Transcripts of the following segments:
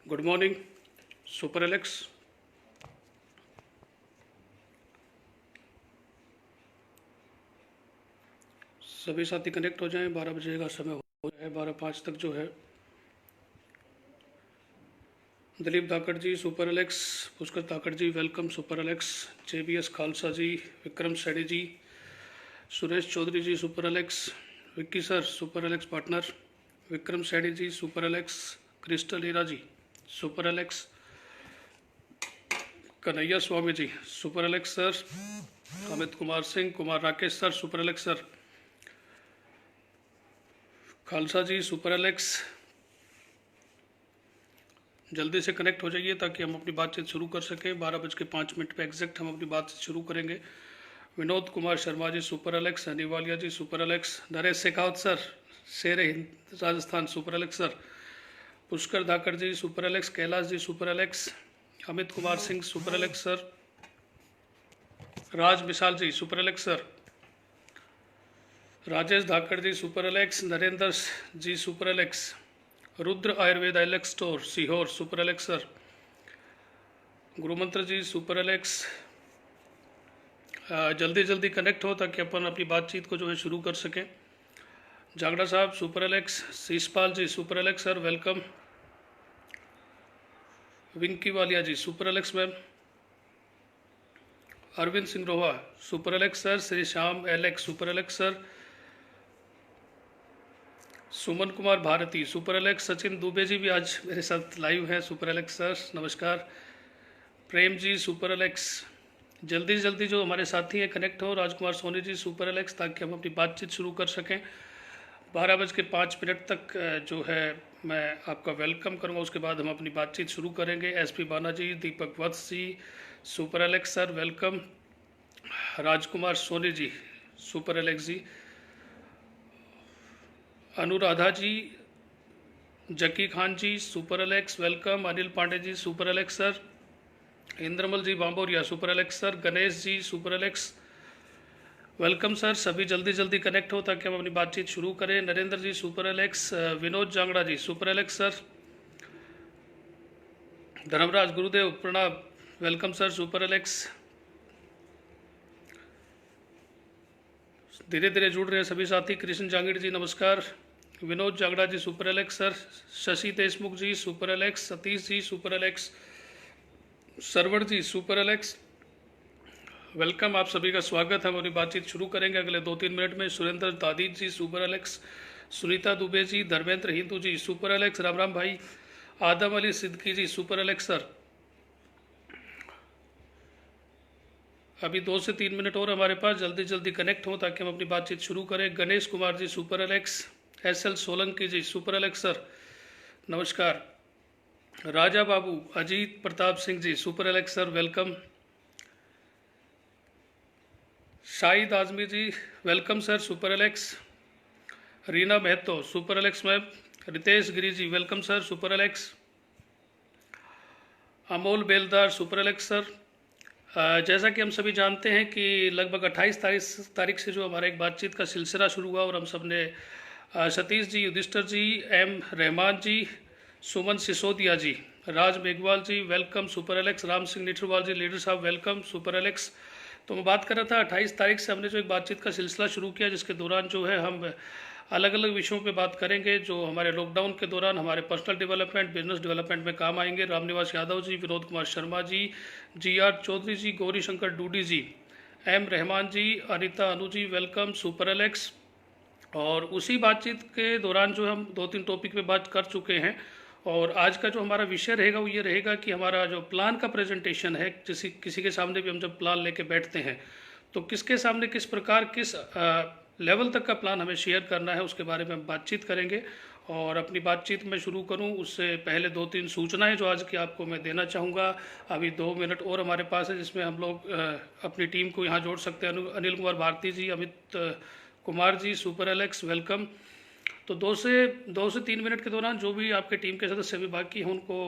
Good morning super Alex. सभी साथी connect हो जाएं। 12 बजे का समय हो जाए, 12:05 तक जो है। Dilip Dhakad ji super Alex, Pushkar Dhakad ji welcome super Alex, JBS Khalsa ji, Vikram Saini ji, Suresh Chaudhary ji super Alex, Vicky sir super Alex partner, Vikram Saini ji super Alex, crystal Heera ji super Alex, Kanhaiya Swami ji super Alex sir, Amit Kumar Singh, Kumar Rakesh sir super Alex sir, Khalsa ji super Alex. जल्दी से कनेक्ट हो जाइए ताकि हम अपनी बातचीत शुरू कर सकें। 12:05 पे एग्जैक्ट हम अपनी बातचीत शुरू करेंगे। Vinod Kumar Sharma ji super Alex, Honey Walia ji super Alex, Naresh Shekhawat sir Sher Hind Rajasthan super Alex sir, Pushkar Dhakad ji super Alex, Kailash ji super Alex, Amit Kumar Singh super Alex sir, Raj Vishal ji super Alex sir, Rajesh Dhakad ji super Alex, Narendra ji super Alex, Rudra Ayurved Alex store Sehore super Alex sir, Gurumantra ji super Alex. जल्दी जल्दी कनेक्ट हो ताकि अपन अपनी बातचीत को जो है शुरू कर सकें। Jangra sahab super Alex, Sheeshpal ji super Alex sir welcome, Vinky Walia ji super Alex ma'am, Arvind Singh Roha super Alex sir, Shri Shyam Alex super Alex sir, Suman Kumar Bharti super Alex, Sachin Dubey ji भी आज मेरे साथ लाइव हैं सुपर एलेक्स सर नमस्कार, प्रेम जी सुपर एलेक्स। जल्दी जल्दी जो हमारे साथी हैं कनेक्ट हो। राजकुमार सोनी जी सुपर एलेक्स, ताकि हम अपनी बातचीत शुरू कर सकें। 12:05 तक जो है मैं आपका वेलकम करूंगा, उसके बाद हम अपनी बातचीत शुरू करेंगे। SP Bana ji, Deepak Vats ji super Alex sir welcome, Rajkumar Soni ji super Alex ji, Anuradha ji, Zaki Khan ji super Alex welcome, Anil Pandey ji super Alex sir, Indramal ji Bamboria super Alex sir, Ganesh ji super Alex welcome sir. सभी जल्दी जल्दी कनेक्ट हो ताकि हम अपनी बातचीत शुरू करें। Narendra ji super Alex, Vinod Jangra ji super Alex sir, Dharmaraj गुरुदेव प्रणाम वेलकम सर सुपर एलेक्स। धीरे धीरे जुड़ रहे हैं सभी साथी। कृष्ण जांगीड़ जी नमस्कार, Vinod Jangra ji super Alex sir, Shashi Deshmukh ji super Alex, Satish ji super Alex, Sarwan ji super Alex welcome. आप सभी का स्वागत है। हम अपनी बातचीत शुरू करेंगे अगले 2-3 मिनट में। सुरेंद्र दादीज जी सुपर एलेक्स, सुनीता दुबे जी, धर्मेंद्र हिंदू जी सुपर एलेक्स, राम राम भाई, आदम अली सिद्दीकी जी सुपर एलेक्स सर। अभी 2 से 3 मिनट और हमारे पास, जल्दी जल्दी कनेक्ट हो ताकि हम अपनी बातचीत शुरू करें। Ganesh Kumar ji super Alex, SL Solanki ji super Alex sir नमस्कार, Raja Babu, Ajit Pratap Singh ji super Alex sir welcome, Shahid Azmi ji welcome sir super Alex, Reena Mahato super Alex ma'am, Ritesh Giri ji welcome sir super Alex, Amol Beldar super Alex sir. जैसा कि हम सभी जानते हैं कि लगभग 28 तारीख से जो हमारा एक बातचीत का सिलसिला शुरू हुआ, और हम सब ने Satish ji, Yudhishthir ji, M Rahman ji, Suman Sisodia ji, Raj Meghwal ji welcome super Alex, Ram Singh Nitharwal ji leader sahab welcome super Alex. तो मैं बात कर रहा था 28 तारीख से हमने जो एक बातचीत का सिलसिला शुरू किया, जिसके दौरान जो है हम अलग अलग विषयों पे बात करेंगे जो हमारे लॉकडाउन के दौरान हमारे पर्सनल डेवलपमेंट, बिजनेस डेवलपमेंट में काम आएंगे। रामनिवास यादव जी, विनोद कुमार शर्मा जी, GR चौधरी जी, गौरी शंकर डूडी जी, M रहमान जी, Anita Anu ji welcome super Alex. और उसी बातचीत के दौरान जो हम 2-3 टॉपिक पे बात कर चुके हैं, और आज का जो हमारा विषय रहेगा वो ये रहेगा कि हमारा जो प्लान का प्रेजेंटेशन है, किसी के सामने भी हम जब प्लान लेके बैठते हैं तो किसके सामने किस प्रकार, किस लेवल तक का प्लान हमें शेयर करना है, उसके बारे में हम बातचीत करेंगे। और अपनी बातचीत में शुरू करूं उससे पहले 2-3 सूचनाएं जो आज की आपको मैं देना चाहूँगा। अभी 2 मिनट और हमारे पास है, जिसमें हम लोग अपनी टीम को यहाँ जोड़ सकते हैं। अनिल कुमार भारती जी, Amit Kumar ji super Alex welcome. तो 2 से 3 मिनट के दौरान जो भी आपके टीम के सदस्य अभी बाकी हैं उनको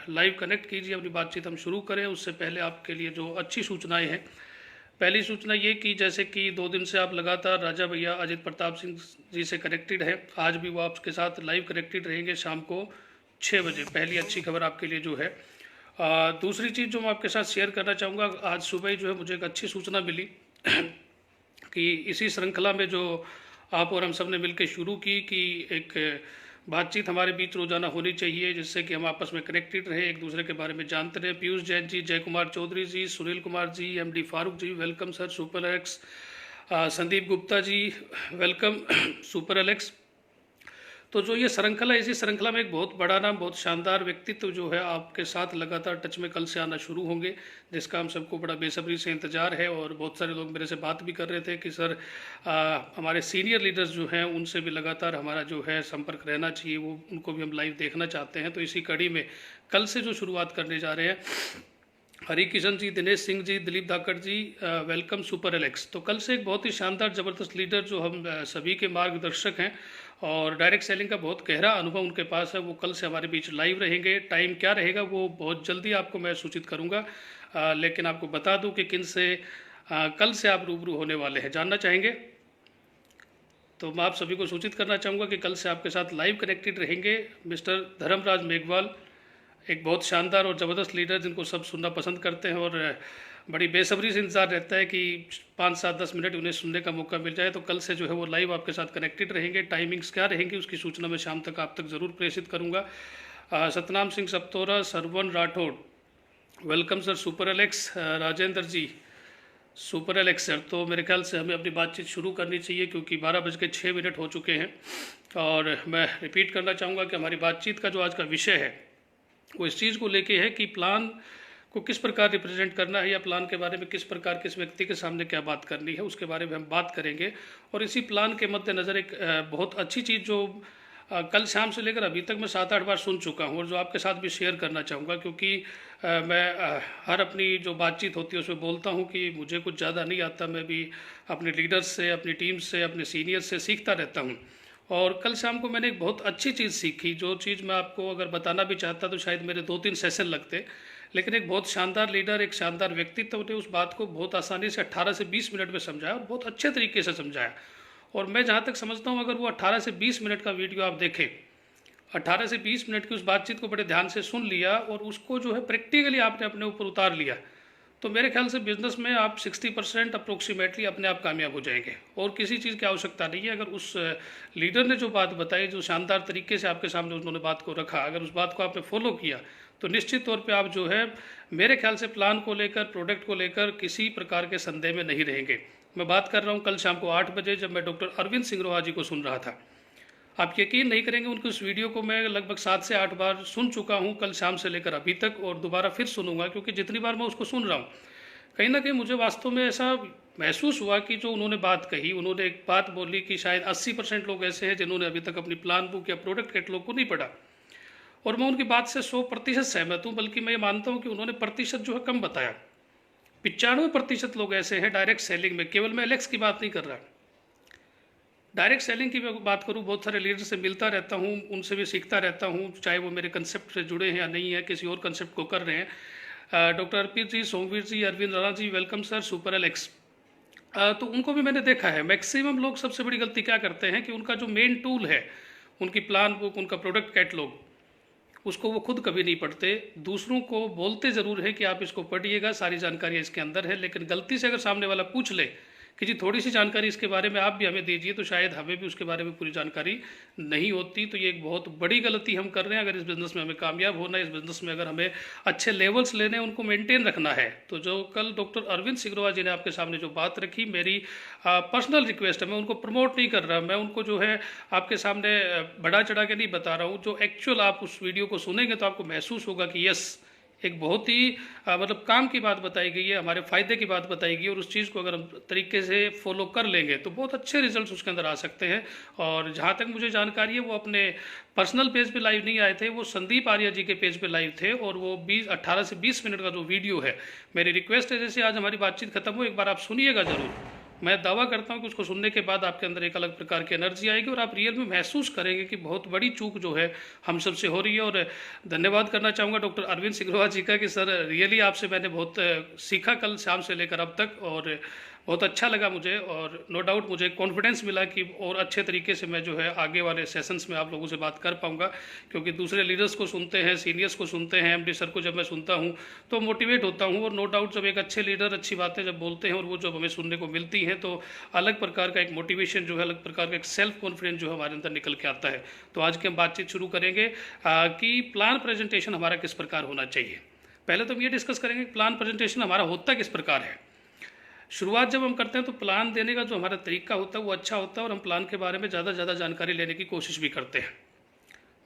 लाइव कनेक्ट कीजिए, अपनी बातचीत हम शुरू करें। उससे पहले आपके लिए जो अच्छी सूचनाएं हैं, पहली सूचना ये कि जैसे कि 2 दिन से आप लगातार राजा भैया अजित प्रताप सिंह जी से कनेक्टेड हैं, आज भी वो आपके साथ लाइव कनेक्टेड रहेंगे शाम को 6 बजे। पहली अच्छी खबर आपके लिए जो है। दूसरी चीज़ जो मैं आपके साथ शेयर करना चाहूँगा, आज सुबह ही जो है मुझे एक अच्छी सूचना मिली कि इसी श्रृंखला में जो आप और हम सब ने मिलकर शुरू की कि एक बातचीत हमारे बीच रोजाना होनी चाहिए, जिससे कि हम आपस में कनेक्टेड रहे, एक दूसरे के बारे में जानते रहे। Piyush Jain ji, Jay Kumar Chaudhary ji, Sunil Kumar ji, MD Farooq ji, welcome sir, super Alex. Sandeep Gupta ji, welcome super Alex. तो जो ये श्रृंखला, इसी श्रृंखला में एक बहुत बड़ा नाम, बहुत शानदार व्यक्तित्व जो है आपके साथ लगातार टच में कल से आना शुरू होंगे, जिसका हम सबको बड़ा बेसब्री से इंतजार है। और बहुत सारे लोग मेरे से बात भी कर रहे थे कि सर हमारे सीनियर लीडर्स जो हैं उनसे भी लगातार हमारा जो है संपर्क रहना चाहिए, वो उनको भी हम लाइव देखना चाहते हैं। तो इसी कड़ी में कल से जो शुरुआत करने जा रहे हैं, हरी Kishan ji, Dinesh Singh ji, Dilip Dhakad ji, welcome super Alex. तो कल से एक बहुत ही शानदार ज़बरदस्त लीडर जो हम सभी के मार्गदर्शक हैं और डायरेक्ट सेलिंग का बहुत गहरा अनुभव उनके पास है, वो कल से हमारे बीच लाइव रहेंगे। टाइम क्या रहेगा वो बहुत जल्दी आपको मैं सूचित करूंगा, लेकिन आपको बता दूं कि किन से कल से आप रूबरू होने वाले हैं। जानना चाहेंगे तो मैं आप सभी को सूचित करना चाहूँगा कि कल से आपके साथ लाइव कनेक्टेड रहेंगे मिस्टर धर्मराज मेघवाल, एक बहुत शानदार और ज़बरदस्त लीडर जिनको सब सुनना पसंद करते हैं और बड़ी बेसब्री से इंतजार रहता है कि 5, 7, 10 मिनट उन्हें सुनने का मौका मिल जाए। तो कल से जो है वो लाइव आपके साथ कनेक्टेड रहेंगे। टाइमिंग्स क्या रहेंगी उसकी सूचना मैं शाम तक आप तक ज़रूर प्रेषित करूँगा। Satnam Singh Saptora, Sarwan Rathore, welcome sir, super Alex. Rajendra ji, super Alex sir. तो मेरे ख्याल से हमें अपनी बातचीत शुरू करनी चाहिए क्योंकि 12:06 हो चुके हैं। और मैं रिपीट करना चाहूँगा कि हमारी बातचीत का जो आज का विषय है वो इस चीज़ को लेके है कि प्लान को किस प्रकार रिप्रेजेंट करना है, या प्लान के बारे में किस प्रकार किस व्यक्ति के सामने क्या बात करनी है, उसके बारे में हम बात करेंगे। और इसी प्लान के मद्देनज़र एक बहुत अच्छी चीज़ जो कल शाम से लेकर अभी तक मैं 7-8 बार सुन चुका हूँ और जो आपके साथ भी शेयर करना चाहूँगा, क्योंकि मैं हर अपनी जो बातचीत होती है उसमें बोलता हूँ कि मुझे कुछ ज़्यादा नहीं आता, मैं भी अपने लीडर्स से, अपनी टीम से, अपने सीनियर्स से सीखता रहता हूँ। और कल शाम को मैंने एक बहुत अच्छी चीज़ सीखी, जो चीज़ मैं आपको अगर बताना भी चाहता तो शायद मेरे 2-3 सेशन लगते, लेकिन एक बहुत शानदार लीडर, एक शानदार व्यक्तित्व ने उस बात को बहुत आसानी से 18 से 20 मिनट में समझाया और बहुत अच्छे तरीके से समझाया। और मैं जहाँ तक समझता हूँ, अगर वो 18 से 20 मिनट का वीडियो आप देखें, 18 से 20 मिनट की उस बातचीत को बड़े ध्यान से सुन लिया और उसको जो है प्रैक्टिकली आपने अपने ऊपर उतार लिया, तो मेरे ख्याल से बिजनेस में आप 60% अप्रोक्सीमेटली अपने आप कामयाब हो जाएंगे और किसी चीज़ की आवश्यकता नहीं है। अगर उस लीडर ने जो बात बताई, जो शानदार तरीके से आपके सामने उन्होंने बात को रखा, अगर उस बात को आपने फॉलो किया तो निश्चित तौर पे आप जो है मेरे ख्याल से प्लान को लेकर, प्रोडक्ट को लेकर किसी प्रकार के संदेह में नहीं रहेंगे। मैं बात कर रहा हूँ कल शाम को 8 बजे, जब मैं डॉक्टर अरविंद सिंगरोहा जी को सुन रहा था। आप यकीन नहीं करेंगे, उनकी उस वीडियो को मैं लगभग 7 से 8 बार सुन चुका हूँ कल शाम से लेकर अभी तक, और दोबारा फिर सुनूंगा, क्योंकि जितनी बार मैं उसको सुन रहा हूँ कहीं ना कहीं मुझे वास्तव में ऐसा महसूस हुआ कि जो उन्होंने बात कही, उन्होंने एक बात बोली कि शायद 80% लोग ऐसे हैं जिन्होंने अभी तक अपनी प्लान बुक या प्रोडक्ट कैटलॉग को नहीं पढ़ा। और मैं उनकी बात से 100% सहमत हूँ, बल्कि मैं ये मानता हूँ कि उन्होंने प्रतिशत जो है कम बताया। 95% लोग ऐसे हैं डायरेक्ट सेलिंग में, केवल मैं एलेक्स की बात नहीं कर रहा, डायरेक्ट सेलिंग की बात करूँ, बहुत सारे लीडर से मिलता रहता हूँ, उनसे भी सीखता रहता हूँ, चाहे वो मेरे कंसेप्ट से जुड़े हैं या नहीं है, किसी और कंसेप्ट को कर रहे हैं। डॉक्टर अर्पित जी, सोमवीर जी, Arvind Rana ji, welcome sir, super Alex. तो उनको भी मैंने देखा है, मैक्सिमम लोग सबसे बड़ी गलती क्या करते हैं कि उनका जो मेन टूल है, उनकी प्लान बुक, उनका प्रोडक्ट कैटलॉग, उसको वो खुद कभी नहीं पढ़ते। दूसरों को बोलते ज़रूर है कि आप इसको पढ़िएगा, सारी जानकारी इसके अंदर है, लेकिन गलती से अगर सामने वाला पूछ ले कि जी थोड़ी सी जानकारी इसके बारे में आप भी हमें दीजिए, तो शायद हमें भी उसके बारे में पूरी जानकारी नहीं होती। तो ये एक बहुत बड़ी गलती हम कर रहे हैं। अगर इस बिज़नेस में हमें कामयाब होना है, इस बिज़नेस में अगर हमें अच्छे लेवल्स लेने हैं, उनको मेंटेन रखना है, तो जो कल डॉक्टर अरविंद सिंगरोहा जी ने आपके सामने जो बात रखी, मेरी पर्सनल रिक्वेस्ट है, मैं उनको प्रमोट नहीं कर रहा, मैं उनको जो है आपके सामने बढ़ा चढ़ा के नहीं बता रहा हूँ। जो एक्चुअल आप उस वीडियो को सुनेंगे तो आपको महसूस होगा कि यस, एक बहुत ही मतलब काम की बात बताई गई है, हमारे फ़ायदे की बात बताई गई है, और उस चीज़ को अगर हम तरीके से फॉलो कर लेंगे तो बहुत अच्छे रिजल्ट्स उसके अंदर आ सकते हैं। और जहाँ तक मुझे जानकारी है, वो अपने पर्सनल पेज पे लाइव नहीं आए थे, वो संदीप आर्या जी के पेज पे लाइव थे, और वो 18 से 20 मिनट का जो वीडियो है, मेरी रिक्वेस्ट है जैसे आज हमारी बातचीत खत्म हो, एक बार आप सुनिएगा ज़रूर। मैं दावा करता हूं कि उसको सुनने के बाद आपके अंदर एक अलग प्रकार की एनर्जी आएगी और आप रियल में महसूस करेंगे कि बहुत बड़ी चूक जो है हम सबसे हो रही है। और धन्यवाद करना चाहूँगा डॉक्टर अरविंद सिंगरोहा जी का कि सर रियली आपसे मैंने बहुत सीखा कल शाम से लेकर अब तक, और बहुत अच्छा लगा मुझे, और नो डाउट मुझे कॉन्फिडेंस मिला कि और अच्छे तरीके से मैं जो है आगे वाले सेशंस में आप लोगों से बात कर पाऊँगा, क्योंकि दूसरे लीडर्स को सुनते हैं, सीनियर्स को सुनते हैं, एमडी सर को जब मैं सुनता हूँ तो मोटिवेट होता हूँ। और नो डाउट जब एक अच्छे लीडर अच्छी बातें जब बोलते हैं और वो जब हमें सुनने को मिलती हैं तो अलग प्रकार का एक मोटिवेशन जो है, अलग प्रकार का एक सेल्फ कॉन्फिडेंस जो हमारे अंदर निकल के आता है। तो आज की हम बातचीत शुरू करेंगे कि प्लान प्रेजेंटेशन हमारा किस प्रकार होना चाहिए। पहले तो हम ये डिस्कस करेंगे कि प्लान प्रेजेंटेशन हमारा होता किस प्रकार है। शुरुआत जब हम करते हैं तो प्लान देने का जो हमारा तरीका होता है वो अच्छा होता है, और हम प्लान के बारे में ज़्यादा से ज़्यादा जानकारी लेने की कोशिश भी करते हैं।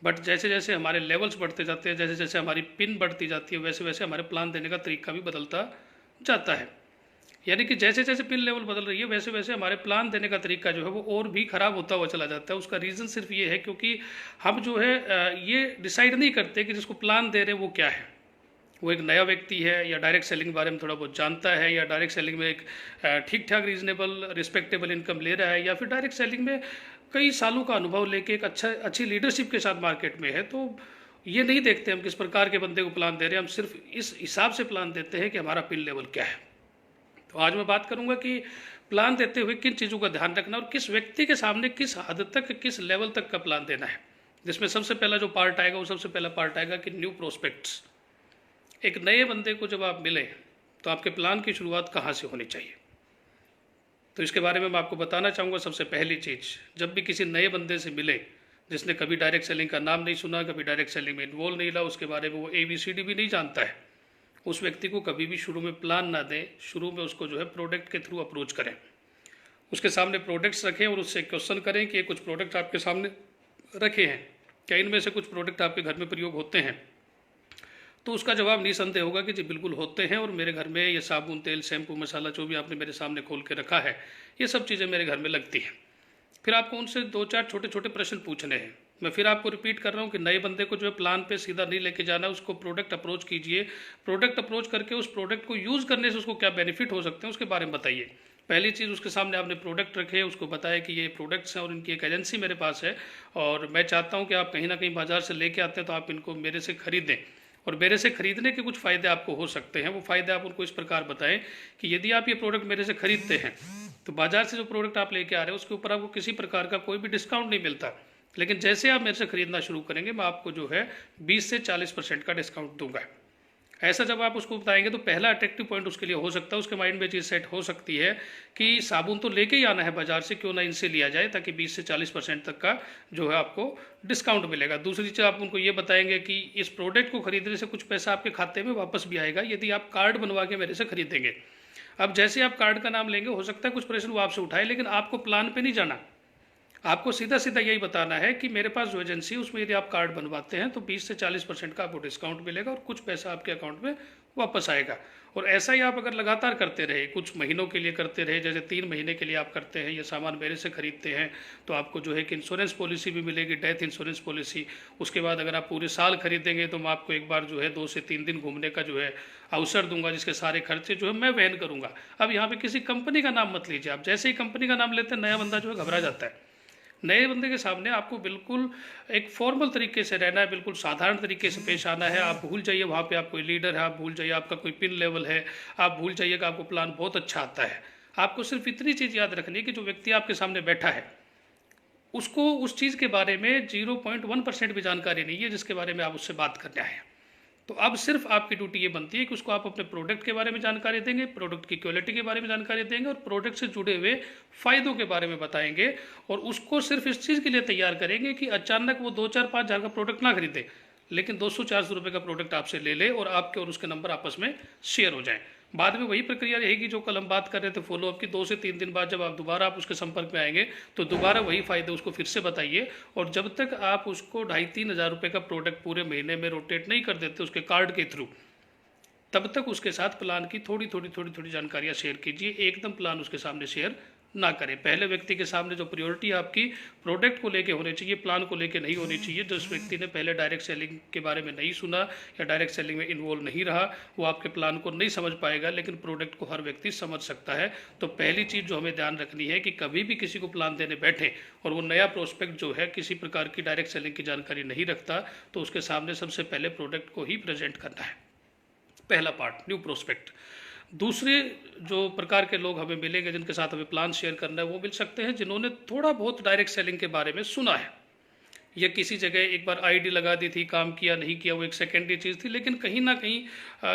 बट जैसे जैसे हमारे लेवल्स बढ़ते जाते हैं, जैसे जैसे हमारी पिन बढ़ती जाती है, वैसे वैसे हमारे प्लान देने का तरीका भी बदलता जाता है। यानी कि जैसे जैसे पिन लेवल बदल रही है वैसे वैसे हमारे प्लान देने का तरीका जो है वो और भी ख़राब होता हुआ चला जाता है। उसका रीज़न सिर्फ ये है क्योंकि हम जो है ये डिसाइड नहीं करते कि जिसको प्लान दे रहे हैं वो क्या है। वो एक नया व्यक्ति है, या डायरेक्ट सेलिंग के बारे में थोड़ा बहुत जानता है, या डायरेक्ट सेलिंग में एक ठीक ठाक रीजनेबल रिस्पेक्टेबल इनकम ले रहा है, या फिर डायरेक्ट सेलिंग में कई सालों का अनुभव लेके एक अच्छी लीडरशिप के साथ मार्केट में है। तो ये नहीं देखते हम किस प्रकार के बंदे को प्लान दे रहे हैं, हम सिर्फ इस हिसाब से प्लान देते हैं कि हमारा पिन लेवल क्या है। तो आज मैं बात करूंगा कि प्लान देते हुए किन चीज़ों का ध्यान रखना और किस व्यक्ति के सामने किस हद तक किस लेवल तक का प्लान देना है। जिसमें सबसे पहला जो पार्ट आएगा वो सबसे पहला पार्ट आएगा कि न्यू प्रोस्पेक्ट्स। एक नए बंदे को जब आप मिलें तो आपके प्लान की शुरुआत कहाँ से होनी चाहिए, तो इसके बारे में मैं आपको बताना चाहूँगा। सबसे पहली चीज़, जब भी किसी नए बंदे से मिले जिसने कभी डायरेक्ट सेलिंग का नाम नहीं सुना, कभी डायरेक्ट सेलिंग में इन्वॉल्व नहीं रहा, उसके बारे में वो ABCD भी नहीं जानता है, उस व्यक्ति को कभी भी शुरू में प्लान ना दें। शुरू में उसको जो है प्रोडक्ट के थ्रू अप्रोच करें, उसके सामने प्रोडक्ट्स रखें और उससे क्वेश्चन करें कि ये कुछ प्रोडक्ट आपके सामने रखे हैं, क्या इनमें से कुछ प्रोडक्ट आपके घर में प्रयोग होते हैं। तो उसका जवाब निसंदेह होगा कि जी बिल्कुल होते हैं, और मेरे घर में ये साबुन, तेल, शैम्पू, मसाला जो भी आपने मेरे सामने खोल के रखा है, ये सब चीज़ें मेरे घर में लगती हैं। फिर आपको उनसे 2-4 छोटे छोटे प्रश्न पूछने हैं। मैं फिर आपको रिपीट कर रहा हूँ कि नए बंदे को जो है प्लान पे सीधा नहीं लेके जाना, उसको प्रोडक्ट अप्रोच कीजिए। प्रोडक्ट अप्रोच करके उस प्रोडक्ट को यूज़ करने से उसको क्या बेनिफिट हो सकते हैं उसके बारे में बताइए। पहली चीज़, उसके सामने आपने प्रोडक्ट रखे, उसको बताया कि ये प्रोडक्ट्स हैं और इनकी एक एजेंसी मेरे पास है, और मैं चाहता हूँ कि आप कहीं ना कहीं बाजार से लेके आते हैं तो आप इनको मेरे से खरीदें, और मेरे से खरीदने के कुछ फ़ायदे आपको हो सकते हैं। वो फ़ायदे आप उनको इस प्रकार बताएं कि यदि आप ये प्रोडक्ट मेरे से खरीदते हैं तो बाजार से जो प्रोडक्ट आप लेके आ रहे हैं उसके ऊपर आपको किसी प्रकार का कोई भी डिस्काउंट नहीं मिलता, लेकिन जैसे आप मेरे से खरीदना शुरू करेंगे मैं आपको जो है 20 से 40% का डिस्काउंट दूंगा। ऐसा जब आप उसको बताएंगे तो पहला अट्रैक्टिव पॉइंट उसके लिए हो सकता है, उसके माइंड में चीज़ सेट हो सकती है कि साबुन तो लेके ही आना है बाजार से, क्यों ना इनसे लिया जाए, ताकि 20 से 40% तक का जो है आपको डिस्काउंट मिलेगा। दूसरी चीज़, आप उनको ये बताएंगे कि इस प्रोडक्ट को खरीदने से कुछ पैसा आपके खाते में वापस भी आएगा यदि आप कार्ड बनवा के मेरे से खरीदेंगे। अब जैसे आप कार्ड का नाम लेंगे, हो सकता है कुछ प्रश्न वो आपसे उठाए, लेकिन आपको प्लान पे नहीं जाना। आपको सीधा सीधा यही बताना है कि मेरे पास जो एजेंसी है उसमें यदि आप कार्ड बनवाते हैं तो 20 से 40% का आपको डिस्काउंट मिलेगा और कुछ पैसा आपके अकाउंट में वापस आएगा। और ऐसा ही आप अगर लगातार करते रहे, कुछ महीनों के लिए करते रहे, जैसे 3 महीने के लिए आप करते हैं, ये सामान मेरे से खरीदते हैं, तो आपको जो है कि इंश्योरेंस पॉलिसी भी मिलेगी, डेथ इंश्योरेंस पॉलिसी। उसके बाद अगर आप पूरे साल खरीदेंगे तो मैं आपको एक बार जो है 2 से 3 दिन घूमने का जो है अवसर दूंगा, जिसके सारे खर्चे जो है मैं वहन करूंगा। अब यहाँ पे किसी कंपनी का नाम मत लीजिए। आप जैसे ही कंपनी का नाम लेते हैं नया बंदा जो है घबरा जाता है। नए बंदे के सामने आपको बिल्कुल एक फॉर्मल तरीके से रहना है, बिल्कुल साधारण तरीके से पेश आना है। आप भूल जाइए वहाँ पे आप कोई लीडर है, आप भूल जाइए आपका कोई पिन लेवल है, आप भूल जाइए कि आपको प्लान बहुत अच्छा आता है। आपको सिर्फ इतनी चीज़ याद रखनी है कि जो व्यक्ति आपके सामने बैठा है उसको उस चीज़ के बारे में 0.1% भी जानकारी नहीं है जिसके बारे में आप उससे बात करने आए हैं। तो अब सिर्फ आपकी ड्यूटी ये बनती है कि उसको आप अपने प्रोडक्ट के बारे में जानकारी देंगे, प्रोडक्ट की क्वालिटी के बारे में जानकारी देंगे, और प्रोडक्ट से जुड़े हुए फ़ायदों के बारे में बताएंगे। और उसको सिर्फ इस चीज़ के लिए तैयार करेंगे कि अचानक वो 2-4-5 हज़ार का प्रोडक्ट ना खरीदे, लेकिन 200-400 रुपये का प्रोडक्ट आपसे ले ले और आपके और उसके नंबर आपस में शेयर हो जाएं। बाद में वही प्रक्रिया रहेगी जो कल हम बात कर रहे थे फॉलोअप की। 2 से 3 दिन बाद जब आप दोबारा आप उसके संपर्क में आएंगे तो दोबारा वही फ़ायदे उसको फिर से बताइए, और जब तक आप उसको 2,500-3 हज़ार रुपये का प्रोडक्ट पूरे महीने में रोटेट नहीं कर देते उसके कार्ड के थ्रू, तब तक उसके साथ प्लान की थोड़ी जानकारियाँ शेयर कीजिए। एकदम प्लान उसके सामने शेयर ना करें। पहले व्यक्ति के सामने जो प्रायोरिटी आपकी प्रोडक्ट को लेके होनी चाहिए, प्लान को लेके नहीं होनी चाहिए। जिस व्यक्ति ने पहले डायरेक्ट सेलिंग के बारे में नहीं सुना या डायरेक्ट सेलिंग में इन्वॉल्व नहीं रहा, वो आपके प्लान को नहीं समझ पाएगा, लेकिन प्रोडक्ट को हर व्यक्ति समझ सकता है। तो पहली चीज़ जो हमें ध्यान रखनी है कि कभी भी किसी को प्लान देने बैठे और वो नया प्रोस्पेक्ट जो है किसी प्रकार की डायरेक्ट सेलिंग की जानकारी नहीं रखता, तो उसके सामने सबसे पहले प्रोडक्ट को ही प्रेजेंट करना है। पहला पार्ट न्यू प्रोस्पेक्ट। दूसरे जो प्रकार के लोग हमें मिलेंगे जिनके साथ हमें प्लान शेयर करना है वो मिल सकते हैं जिन्होंने थोड़ा बहुत डायरेक्ट सेलिंग के बारे में सुना है, या किसी जगह एक बार आईडी लगा दी थी, काम किया नहीं किया वो एक सेकेंडरी चीज़ थी, लेकिन कहीं ना कहीं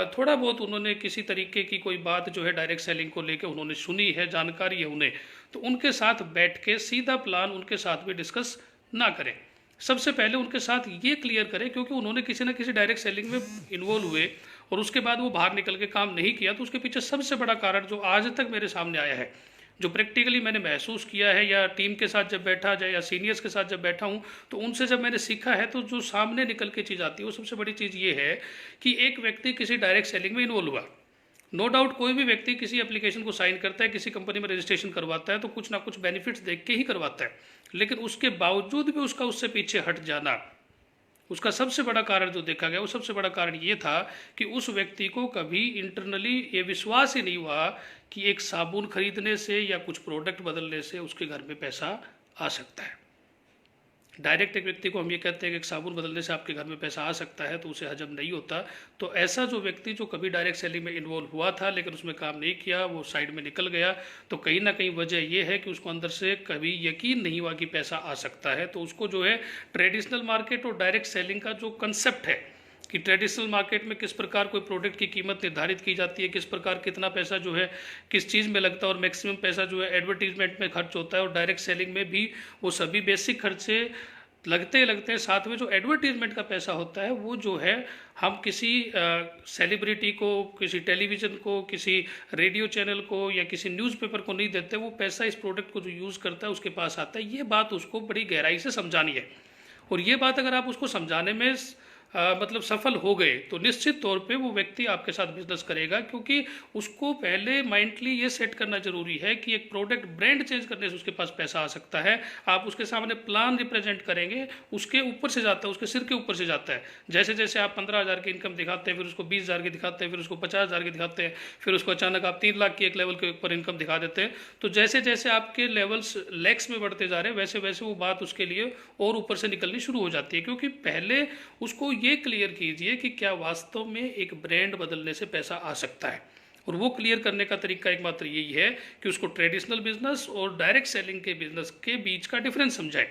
थोड़ा बहुत उन्होंने किसी तरीके की कोई बात जो है डायरेक्ट सेलिंग को लेकर उन्होंने सुनी है, जानकारी है उन्हें, तो उनके साथ बैठ के सीधा प्लान उनके साथ भी डिस्कस ना करें। सबसे पहले उनके साथ ये क्लियर करें, क्योंकि उन्होंने किसी ना किसी डायरेक्ट सेलिंग में इन्वॉल्व हुए और उसके बाद वो बाहर निकल के काम नहीं किया, तो उसके पीछे सबसे बड़ा कारण जो आज तक मेरे सामने आया है, जो प्रैक्टिकली मैंने महसूस किया है, या टीम के साथ जब बैठा जाए या सीनियर्स के साथ जब बैठा हूँ तो उनसे जब मैंने सीखा है, तो जो सामने निकल के चीज़ आती है वो सबसे बड़ी चीज़ ये है कि एक व्यक्ति किसी डायरेक्ट सेलिंग में इन्वॉल्व हुआ। नो डाउट कोई भी व्यक्ति किसी एप्लीकेशन को साइन करता है, किसी कंपनी में रजिस्ट्रेशन करवाता है, तो कुछ ना कुछ बेनिफिट्स देख के ही करवाता है, लेकिन उसके बावजूद भी उसका उससे पीछे हट जाना, उसका सबसे बड़ा कारण जो देखा गया वो सबसे बड़ा कारण ये था कि उस व्यक्ति को कभी इंटरनली ये विश्वास ही नहीं हुआ कि एक साबुन खरीदने से या कुछ प्रोडक्ट बदलने से उसके घर में पैसा आ सकता है। डायरेक्ट एक व्यक्ति को हम ये कहते हैं कि एक साबुन बदलने से आपके घर में पैसा आ सकता है, तो उसे हजम नहीं होता। तो ऐसा जो व्यक्ति जो कभी डायरेक्ट सेलिंग में इन्वॉल्व हुआ था लेकिन उसमें काम नहीं किया, वो साइड में निकल गया, तो कहीं ना कहीं वजह यह है कि उसको अंदर से कभी यकीन नहीं हुआ कि पैसा आ सकता है। तो उसको जो है ट्रेडिशनल मार्केट और डायरेक्ट सेलिंग का जो कंसेप्ट है कि ट्रेडिशनल मार्केट में किस प्रकार कोई प्रोडक्ट की कीमत निर्धारित की जाती है, किस प्रकार कितना पैसा जो है किस चीज़ में लगता है, और मैक्सिमम पैसा जो है एडवर्टीजमेंट में खर्च होता है, और डायरेक्ट सेलिंग में भी वो सभी बेसिक खर्चे लगते लगते हैं। साथ में जो एडवर्टीजमेंट का पैसा होता है वो जो है हम किसी सेलिब्रिटी को, किसी टेलीविज़न को, किसी रेडियो चैनल को या किसी न्यूज़पेपर को नहीं देते, वो पैसा इस प्रोडक्ट को जो यूज़ करता है उसके पास आता है। ये बात उसको बड़ी गहराई से समझानी है, और ये बात अगर आप उसको समझाने में मतलब सफल हो गए तो निश्चित तौर पे वो व्यक्ति आपके साथ बिजनेस करेगा, क्योंकि उसको पहले माइंडली ये सेट करना जरूरी है कि एक प्रोडक्ट ब्रांड चेंज करने से उसके पास पैसा आ सकता है। आप उसके सामने प्लान रिप्रेजेंट करेंगे, उसके ऊपर से जाता है, उसके सिर के ऊपर से जाता है। जैसे जैसे आप 15,000 की इनकम दिखाते हैं, फिर उसको 20,000 की दिखाते हैं, फिर उसको 50,000 की दिखाते हैं, फिर उसको अचानक आप 3 लाख की एक लेवल के ऊपर इनकम दिखा देते हैं, तो जैसे जैसे आपके लेवल्स लैक्स में बढ़ते जा रहे हैं वैसे वैसे वो बात उसके लिए और ऊपर से निकलनी शुरू हो जाती है। क्योंकि पहले उसको ये क्लियर कीजिए कि क्या वास्तव में एक ब्रांड बदलने से पैसा आ सकता है, और वो क्लियर करने का तरीका एकमात्र यही है कि उसको ट्रेडिशनल बिजनेस और डायरेक्ट सेलिंग के बिजनेस के बीच का डिफरेंस समझाए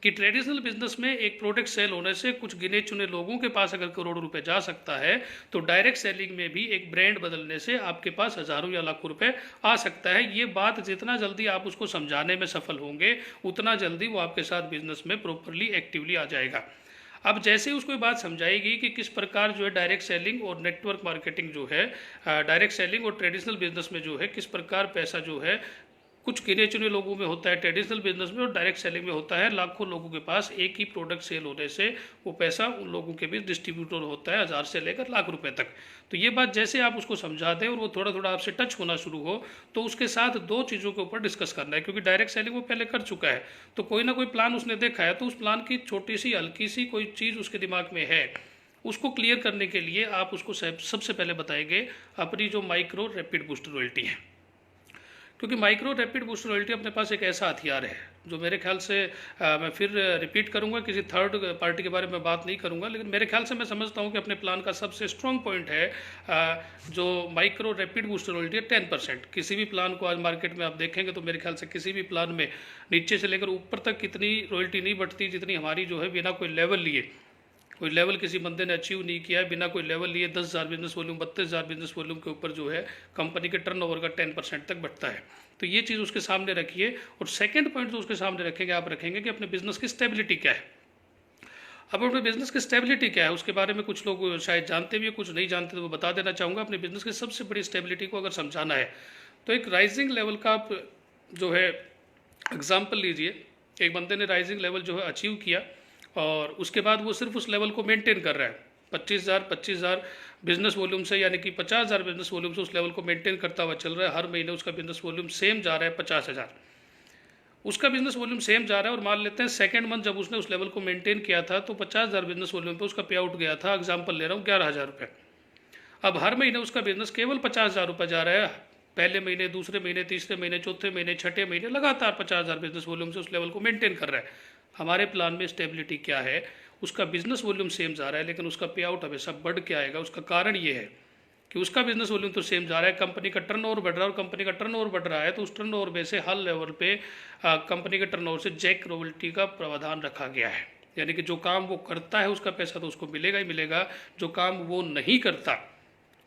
कि ट्रेडिशनल बिजनेस में एक प्रोडक्ट सेल होने से कुछ गिने चुने लोगों के पास अगर करोड़ों रुपए जा सकता है, तो डायरेक्ट सेलिंग में भी एक ब्रांड बदलने से आपके पास हजारों या लाखों रुपए आ सकता है। ये बात जितना जल्दी आप उसको समझाने में सफल होंगे उतना जल्दी वो आपके साथ बिजनेस में प्रॉपरली एक्टिवली आ जाएगा। अब जैसे ही उसको ये बात समझाएगी कि किस प्रकार जो है डायरेक्ट सेलिंग और नेटवर्क मार्केटिंग जो है, डायरेक्ट सेलिंग और ट्रेडिशनल बिजनेस में जो है किस प्रकार पैसा जो है कुछ गिने चुने लोगों में होता है ट्रेडिशनल बिजनेस में, और डायरेक्ट सेलिंग में होता है लाखों लोगों के पास एक ही प्रोडक्ट सेल होने से वो पैसा उन लोगों के बीच डिस्ट्रीब्यूटर होता है 1000 से लेकर लाख रुपए तक। तो ये बात जैसे आप उसको समझा दें और वो थोड़ा थोड़ा आपसे टच होना शुरू हो, तो उसके साथ दो चीज़ों के ऊपर डिस्कस करना है, क्योंकि डायरेक्ट सेलिंग वो पहले कर चुका है, तो कोई ना कोई प्लान उसने देखा है, तो उस प्लान की छोटी सी हल्की सी कोई चीज़ उसके दिमाग में है, उसको क्लियर करने के लिए आप उसको सबसे पहले बताएंगे अपनी जो माइक्रो रैपिड बूस्ट रॉयल्टी है। क्योंकि माइक्रो रैपिड बूस्ट रॉयल्टी अपने पास एक ऐसा हथियार है जो मेरे ख्याल से मैं फिर रिपीट करूंगा, किसी थर्ड पार्टी के बारे में बात नहीं करूंगा, लेकिन मेरे ख्याल से मैं समझता हूं कि अपने प्लान का सबसे स्ट्रॉन्ग पॉइंट है जो माइक्रो रैपिड बूस्ट रॉयल्टी है 10%। किसी भी प्लान को आज मार्केट में आप देखेंगे तो मेरे ख्याल से किसी भी प्लान में नीचे से लेकर ऊपर तक कितनी रॉयल्टी नहीं बढ़ती जितनी हमारी जो है बिना कोई लेवल लिए, कोई लेवल किसी बंदे ने अचीव नहीं किया है, बिना कोई लेवल लिए 10,000 बिजनेस वॉल्यूम 32,000 बिजनेस वॉल्यूम के ऊपर जो है कंपनी के टर्नओवर का 10% तक बढ़ता है। तो ये चीज़ उसके सामने रखिए। और सेकंड पॉइंट जो उसके सामने रखेंगे, आप रखेंगे कि अपने बिजनेस की स्टेबिलिटी क्या है। अब अपने बिजनेस की स्टेबिलिटी क्या है उसके बारे में कुछ लोग शायद जानते भी है, कुछ नहीं जानते, तो वो बता देना चाहूँगा। अपने बिजनेस की सबसे बड़ी स्टेबिलिटी को अगर समझाना है तो एक राइजिंग लेवल का आप जो है एग्जाम्पल लीजिए। एक बंदे ने राइजिंग लेवल जो है अचीव किया और उसके बाद वो सिर्फ उस लेवल को मेंटेन कर रहा है 25,000 बिजनेस वॉल्यूम से, यानी कि 50,000 बिजनेस वॉल्यूम से उस लेवल को मेंटेन करता हुआ चल रहा है। हर महीने उसका बिजनेस वॉल्यूम सेम जा रहा है 50,000, उसका बिजनेस वॉल्यूम सेम जा रहा है। और मान लेते हैं सेकंड मंथ जब उसने उस लेवल को मेंटेन किया था तो 50,000 बिजनेस वॉल्यूम पे उसका पे आउट गया था, एग्जाम्पल ले रहा हूँ 11,000 रुपये। अब हर महीने उसका बिजनेस केवल 50,000 रुपये जा रहा है, पहले महीने, दूसरे महीने, तीसरे महीने, चौथे महीने, छठे महीने लगातार 50,000 बिजनेस वॉल्यूम से उस लेवल को मेंटेन कर रहा है। हमारे प्लान में स्टेबिलिटी क्या है, उसका बिजनेस वॉल्यूम सेम जा रहा है लेकिन उसका पे आउट हमेशा बढ़ के आएगा। उसका कारण ये है कि उसका बिजनेस वॉल्यूम तो सेम जा रहा है, कंपनी का टर्नओवर बढ़ रहा है और कंपनी का टर्नओवर बढ़ रहा है, तो उस टर्नओवर में से हर लेवल पे कंपनी के टर्नओवर से जैक रॉयल्टी का प्रावधान रखा गया है। यानी कि जो काम वो करता है उसका पैसा तो उसको मिलेगा ही मिलेगा, जो काम वो नहीं करता,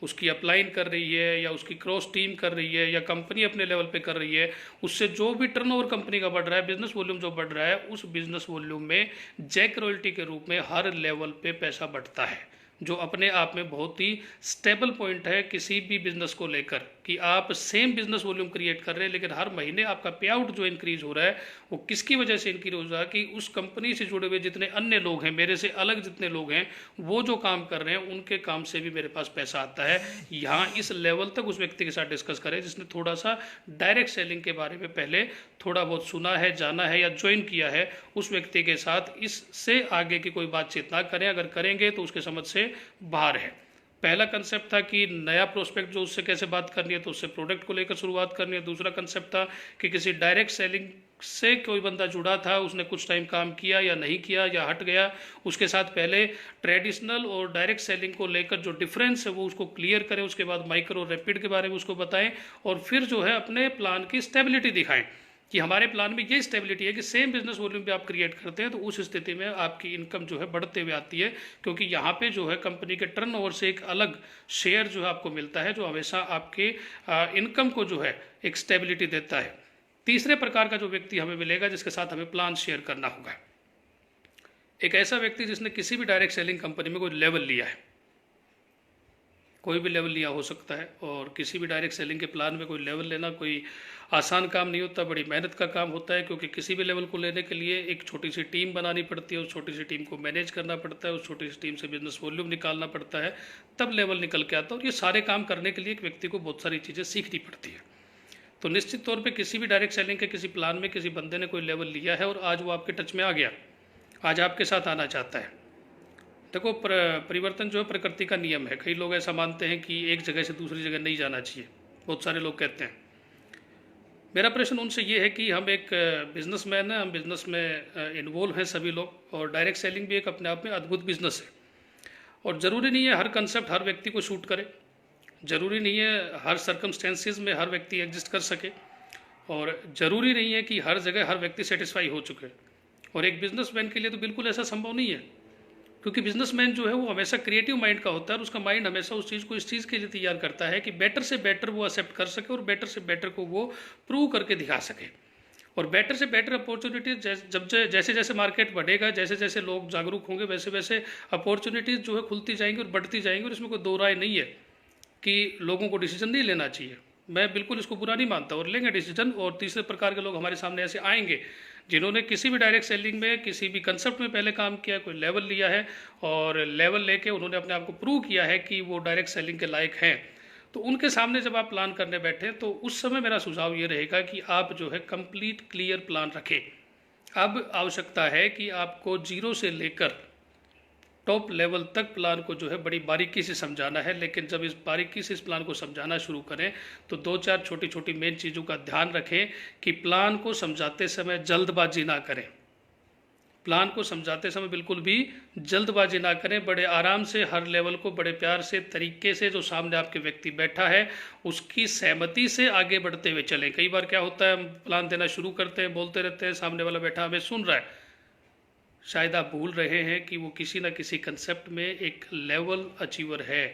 उसकी अपलाइन कर रही है या उसकी क्रॉस टीम कर रही है या कंपनी अपने लेवल पे कर रही है, उससे जो भी टर्नओवर कंपनी का बढ़ रहा है, बिजनेस वॉल्यूम जो बढ़ रहा है, उस बिजनेस वॉल्यूम में जैक रॉयल्टी के रूप में हर लेवल पे पैसा बढ़ता है, जो अपने आप में बहुत ही स्टेबल पॉइंट है किसी भी बिजनेस को लेकर, कि आप सेम बिजनेस वॉल्यूम क्रिएट कर रहे हैं लेकिन हर महीने आपका पे आउट जो इंक्रीज हो रहा है वो किसकी वजह से इंक्रीज हो रहा है, कि उस कंपनी से जुड़े हुए जितने अन्य लोग हैं, मेरे से अलग जितने लोग हैं, वो जो काम कर रहे हैं उनके काम से भी मेरे पास पैसा आता है। यहाँ इस लेवल तक उस व्यक्ति के साथ डिस्कस करें जिसने थोड़ा सा डायरेक्ट सेलिंग के बारे में पहले थोड़ा बहुत सुना है, जाना है या ज्वाइन किया है, उस व्यक्ति के साथ इससे आगे की कोई बातचीत ना करें, अगर करेंगे तो उसके समझ से बाहर है। पहला कंसेप्ट था कि नया प्रोस्पेक्ट जो उससे कैसे बात करनी है, तो उससे प्रोडक्ट को लेकर शुरुआत करनी है। दूसरा कंसेप्ट था कि किसी डायरेक्ट सेलिंग से कोई बंदा जुड़ा था, उसने कुछ टाइम काम किया या नहीं किया या हट गया, उसके साथ पहले ट्रेडिशनल और डायरेक्ट सेलिंग को लेकर जो डिफरेंस है वो उसको क्लियर करें, उसके बाद माइक्रो और रैपिड के बारे में उसको बताएं और फिर जो है अपने प्लान की स्टेबिलिटी दिखाएं कि हमारे प्लान में ये स्टेबिलिटी है कि सेम बिजनेस वॉल्यूम पे आप क्रिएट करते हैं तो उस स्थिति में आपकी इनकम जो है बढ़ते हुए आती है, क्योंकि यहाँ पे जो है कंपनी के टर्नओवर से एक अलग शेयर जो है आपको मिलता है, जो हमेशा आपके इनकम को जो है एक स्टेबिलिटी देता है। तीसरे प्रकार का जो व्यक्ति हमें मिलेगा जिसके साथ हमें प्लान शेयर करना होगा, एक ऐसा व्यक्ति जिसने किसी भी डायरेक्ट सेलिंग कंपनी में कोई लेवल लिया है, कोई भी लेवल लिया हो सकता है, और किसी भी डायरेक्ट सेलिंग के प्लान में कोई लेवल लेना कोई आसान काम नहीं होता, बड़ी मेहनत का काम होता है, क्योंकि किसी भी लेवल को लेने के लिए एक छोटी सी टीम बनानी पड़ती है, उस छोटी सी टीम को मैनेज करना पड़ता है, उस छोटी सी टीम से बिजनेस वॉल्यूम निकालना पड़ता है, तब लेवल निकल के आता है। और ये सारे काम करने के लिए एक व्यक्ति को बहुत सारी चीज़ें सीखनी पड़ती है। तो निश्चित तौर पर किसी भी डायरेक्ट सेलिंग के किसी प्लान में किसी बंदे ने कोई लेवल लिया है और आज वो आपके टच में आ गया, आज आपके साथ आना चाहता है। देखो, परिवर्तन जो है प्रकृति का नियम है। कई लोग ऐसा मानते हैं कि एक जगह से दूसरी जगह नहीं जाना चाहिए, बहुत सारे लोग कहते हैं। मेरा प्रश्न उनसे ये है कि हम एक बिजनेसमैन हैं, हम बिजनेस में इन्वॉल्व हैं सभी लोग, और डायरेक्ट सेलिंग भी एक अपने आप में अद्भुत बिजनेस है। और ज़रूरी नहीं है हर कंसेप्ट हर व्यक्ति को शूट करे, ज़रूरी नहीं है हर सर्कमस्टेंसेस में हर व्यक्ति एग्जिस्ट कर सके, और ज़रूरी नहीं है कि हर जगह हर व्यक्ति सेटिस्फाई हो चुके। और एक बिजनेसमैन के लिए तो बिल्कुल ऐसा संभव नहीं है, क्योंकि बिजनेसमैन जो है वो हमेशा क्रिएटिव माइंड का होता है, और उसका माइंड हमेशा उस चीज़ को इस चीज़ के लिए तैयार करता है कि बेटर से बेटर वो एक्सेप्ट कर सके और बेटर से बेटर को वो प्रूव करके दिखा सके। और बेटर से बेटर अपॉर्चुनिटीज जब जैसे जैसे मार्केट बढ़ेगा, जैसे जैसे लोग जागरूक होंगे, वैसे वैसे अपॉर्चुनिटीज़ जो है खुलती जाएंगी और बढ़ती जाएंगी। और इसमें कोई दो राय नहीं है कि लोगों को डिसीजन नहीं लेना चाहिए, मैं बिल्कुल इसको बुरा नहीं मानता, और लेंगे डिसीजन। और तीसरे प्रकार के लोग हमारे सामने ऐसे आएंगे जिन्होंने किसी भी डायरेक्ट सेलिंग में किसी भी कंसेप्ट में पहले काम किया, कोई लेवल लिया है और लेवल लेके उन्होंने अपने आप को प्रूव किया है कि वो डायरेक्ट सेलिंग के लायक हैं। तो उनके सामने जब आप प्लान करने बैठे तो उस समय मेरा सुझाव ये रहेगा कि आप जो है कंप्लीट क्लियर प्लान रखें। अब आवश्यकता है कि आपको जीरो से लेकर टॉप लेवल तक प्लान को जो है बड़ी बारीकी से समझाना है। लेकिन जब इस बारीकी से इस प्लान को समझाना शुरू करें तो दो चार छोटी छोटी मेन चीज़ों का ध्यान रखें कि प्लान को समझाते समय जल्दबाजी ना करें। प्लान को समझाते समय बिल्कुल भी जल्दबाजी ना करें, बड़े आराम से हर लेवल को बड़े प्यार से तरीके से जो सामने आपके व्यक्ति बैठा है उसकी सहमति से आगे बढ़ते हुए चलें। कई बार क्या होता है, हम प्लान देना शुरू करते हैं, बोलते रहते हैं, सामने वाला बैठा हमें सुन रहा है, शायद आप भूल रहे हैं कि वो किसी ना किसी कंसेप्ट में एक लेवल अचीवर है,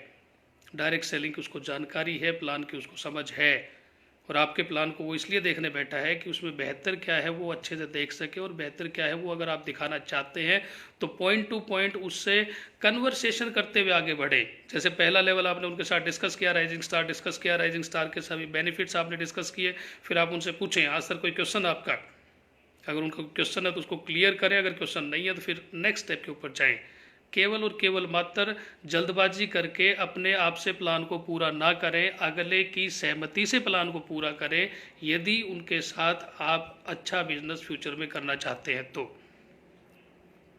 डायरेक्ट सेलिंग की उसको जानकारी है, प्लान की उसको समझ है, और आपके प्लान को वो इसलिए देखने बैठा है कि उसमें बेहतर क्या है वो अच्छे से देख सके, और बेहतर क्या है वो अगर आप दिखाना चाहते हैं तो पॉइंट टू पॉइंट उससे कन्वर्सेशन करते हुए आगे बढ़े। जैसे पहला लेवल आपने उनके साथ डिस्कस किया, राइजिंग स्टार डिस्कस किया, राइजिंग स्टार के सभी बेनिफिट्स आपने डिस्कस किए, फिर आप उनसे पूछें आज सर कोई क्वेश्चन आपका, अगर उनका क्वेश्चन है तो उसको क्लियर करें, अगर क्वेश्चन नहीं है तो फिर नेक्स्ट स्टेप के ऊपर जाएं। केवल और केवल मात्र जल्दबाजी करके अपने आप से प्लान को पूरा ना करें, अगले की सहमति से प्लान को पूरा करें यदि उनके साथ आप अच्छा बिजनेस फ्यूचर में करना चाहते हैं तो।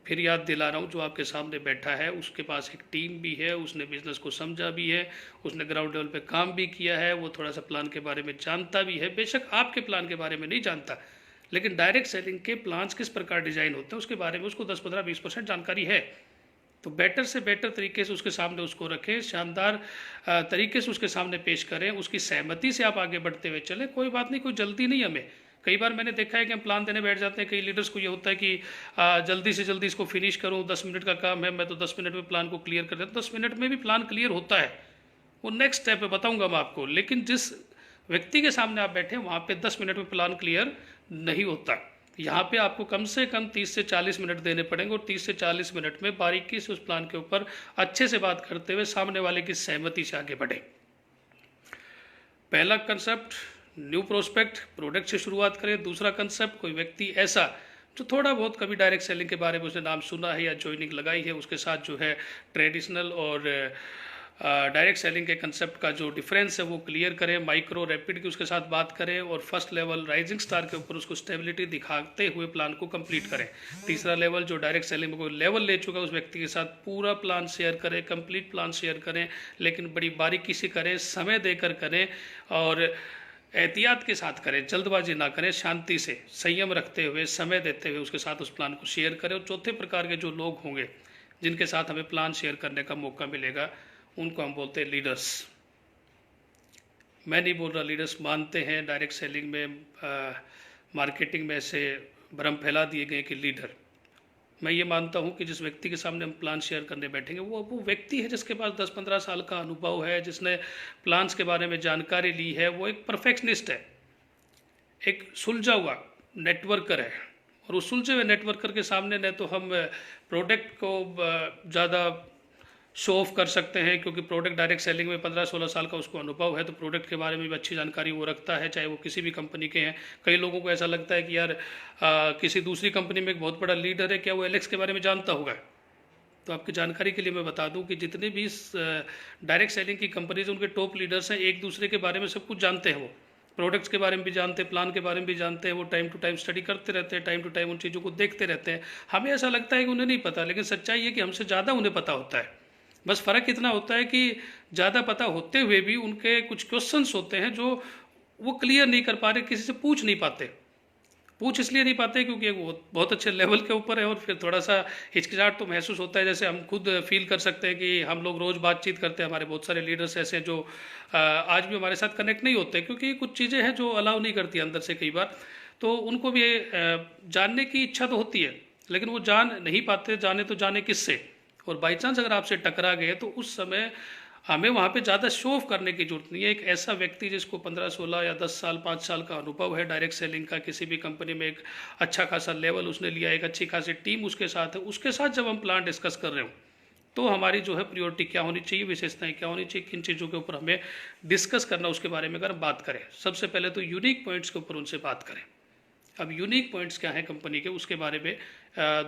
फिर याद दिला रहा हूँ, जो आपके सामने बैठा है उसके पास एक टीम भी है, उसने बिजनेस को समझा भी है, उसने ग्राउंड लेवल पे काम भी किया है, वो थोड़ा सा प्लान के बारे में जानता भी है। बेशक आपके प्लान के बारे में नहीं जानता, लेकिन डायरेक्ट सेलिंग के प्लान्स किस प्रकार डिजाइन होते हैं उसके बारे में उसको 10, 15, 20% जानकारी है। तो बेटर से बेटर तरीके से उसके सामने उसको रखें, शानदार तरीके से उसके सामने पेश करें, उसकी सहमति से आप आगे बढ़ते हुए चलें। कोई बात नहीं, कोई जल्दी नहीं हमें। कई बार मैंने देखा है कि हम प्लान देने बैठ जाते हैं, कई लीडर्स को ये होता है कि जल्दी से जल्दी इसको फिनिश करूँ, 10 मिनट का काम है, मैं तो 10 मिनट में प्लान को क्लियर कर देता हूँ। 10 मिनट में भी प्लान क्लियर होता है, वो नेक्स्ट स्टेप है, बताऊंगा मैं आपको। लेकिन जिस व्यक्ति के सामने आप बैठे हैं वहाँ पे 10 मिनट में प्लान क्लियर नहीं होता। यहाँ पे आपको कम से कम 30 से 40 मिनट देने पड़ेंगे, और 30 से 40 मिनट में बारीकी से उस प्लान के ऊपर अच्छे से बात करते हुए सामने वाले की सहमति से आगे बढ़े। पहला कंसेप्ट न्यू प्रोस्पेक्ट, प्रोडक्ट से शुरुआत करें। दूसरा कंसेप्ट, कोई व्यक्ति ऐसा जो थोड़ा बहुत कभी डायरेक्ट सेलिंग के बारे में उसने नाम सुना है या ज्वाइनिंग लगाई है, उसके साथ जो है ट्रेडिशनल और डायरेक्ट सेलिंग के कंसेप्ट का जो डिफरेंस है वो क्लियर करें। माइक्रो रैपिड की उसके साथ बात करें, और फर्स्ट लेवल राइजिंग स्टार के ऊपर उसको स्टेबिलिटी दिखाते हुए प्लान को कंप्लीट करें। तीसरा लेवल जो डायरेक्ट सेलिंग में कोई लेवल ले चुका है उस व्यक्ति के साथ पूरा प्लान शेयर करें, कंप्लीट प्लान शेयर करें, लेकिन बड़ी बारीकी से करें, समय देकर करें और एहतियात के साथ करें, जल्दबाजी ना करें, शांति से संयम रखते हुए समय देते हुए उसके साथ उस प्लान को शेयर करें। और चौथे प्रकार के जो लोग होंगे जिनके साथ हमें प्लान शेयर करने का मौका मिलेगा, उनको हम बोलते हैं लीडर्स। मैं नहीं बोल रहा लीडर्स मानते हैं डायरेक्ट सेलिंग में, मार्केटिंग में ऐसे भ्रम फैला दिए गए कि लीडर। मैं ये मानता हूँ कि जिस व्यक्ति के सामने हम प्लान शेयर करने बैठेंगे वो व्यक्ति है जिसके पास 10-15 साल का अनुभव है, जिसने प्लान्स के बारे में जानकारी ली है, वो एक परफेक्शनिस्ट है, एक सुलझा हुआ नेटवर्कर है। और उस सुलझे हुए नेटवर्कर के सामने न तो हम प्रोडक्ट को ज़्यादा शो ऑफ कर सकते हैं, क्योंकि प्रोडक्ट डायरेक्ट सेलिंग में 15-16 साल का उसको अनुभव है, तो प्रोडक्ट के बारे में भी अच्छी जानकारी वो रखता है, चाहे वो किसी भी कंपनी के हैं। कई लोगों को ऐसा लगता है कि यार किसी दूसरी कंपनी में एक बहुत बड़ा लीडर है, क्या वो एलेक्स के बारे में जानता होगा? तो आपकी जानकारी के लिए मैं बता दूं कि जितने भी डायरेक्ट सेलिंग की कंपनीज उनके टॉप लीडर्स हैं, एक दूसरे के बारे में सब कुछ जानते हैं। वो प्रोडक्ट्स के बारे में भी जानते हैं, प्लान के बारे में भी जानते हैं, वो टाइम टू टाइम स्टडी करते रहते हैं, टाइम टू टाइम उन चीज़ों को देखते रहते हैं। हमें ऐसा लगता है कि उन्हें नहीं पता, लेकिन सच्चाई है कि हमसे ज़्यादा उन्हें पता होता है। बस फ़र्क इतना होता है कि ज़्यादा पता होते हुए भी उनके कुछ क्वेश्चंस होते हैं जो वो क्लियर नहीं कर पा रहे, किसी से पूछ नहीं पाते। पूछ इसलिए नहीं पाते क्योंकि वो बहुत अच्छे लेवल के ऊपर है, और फिर थोड़ा सा हिचकिचाहट तो महसूस होता है। जैसे हम खुद फील कर सकते हैं कि हम लोग रोज़ बातचीत करते हैं, हमारे बहुत सारे लीडर्स ऐसे हैं जो आज भी हमारे साथ कनेक्ट नहीं होते, क्योंकि कुछ चीज़ें हैं जो अलाउ नहीं करती अंदर से कई बार। तो उनको भी जानने की इच्छा तो होती है, लेकिन वो जान नहीं पाते। जाने तो जाने किससे, और बाई चांस अगर आपसे टकरा गए तो उस समय हमें वहाँ पे ज़्यादा शो ऑफ करने की जरूरत नहीं है। एक ऐसा व्यक्ति जिसको 15-16 या 10 साल 5 साल का अनुभव है डायरेक्ट सेलिंग का, किसी भी कंपनी में एक अच्छा खासा लेवल उसने लिया, एक अच्छी खासी टीम उसके साथ है, उसके साथ जब हम प्लान डिस्कस कर रहे हो तो हमारी जो है प्रायोरिटी क्या होनी चाहिए, विशेषताएं क्या होनी चाहिए, किन चीज़ों के ऊपर हमें डिस्कस करना, उसके बारे में अगर बात करें। सबसे पहले तो यूनिक पॉइंट्स के ऊपर उनसे बात करें। अब यूनिक पॉइंट्स क्या है कंपनी के, उसके बारे में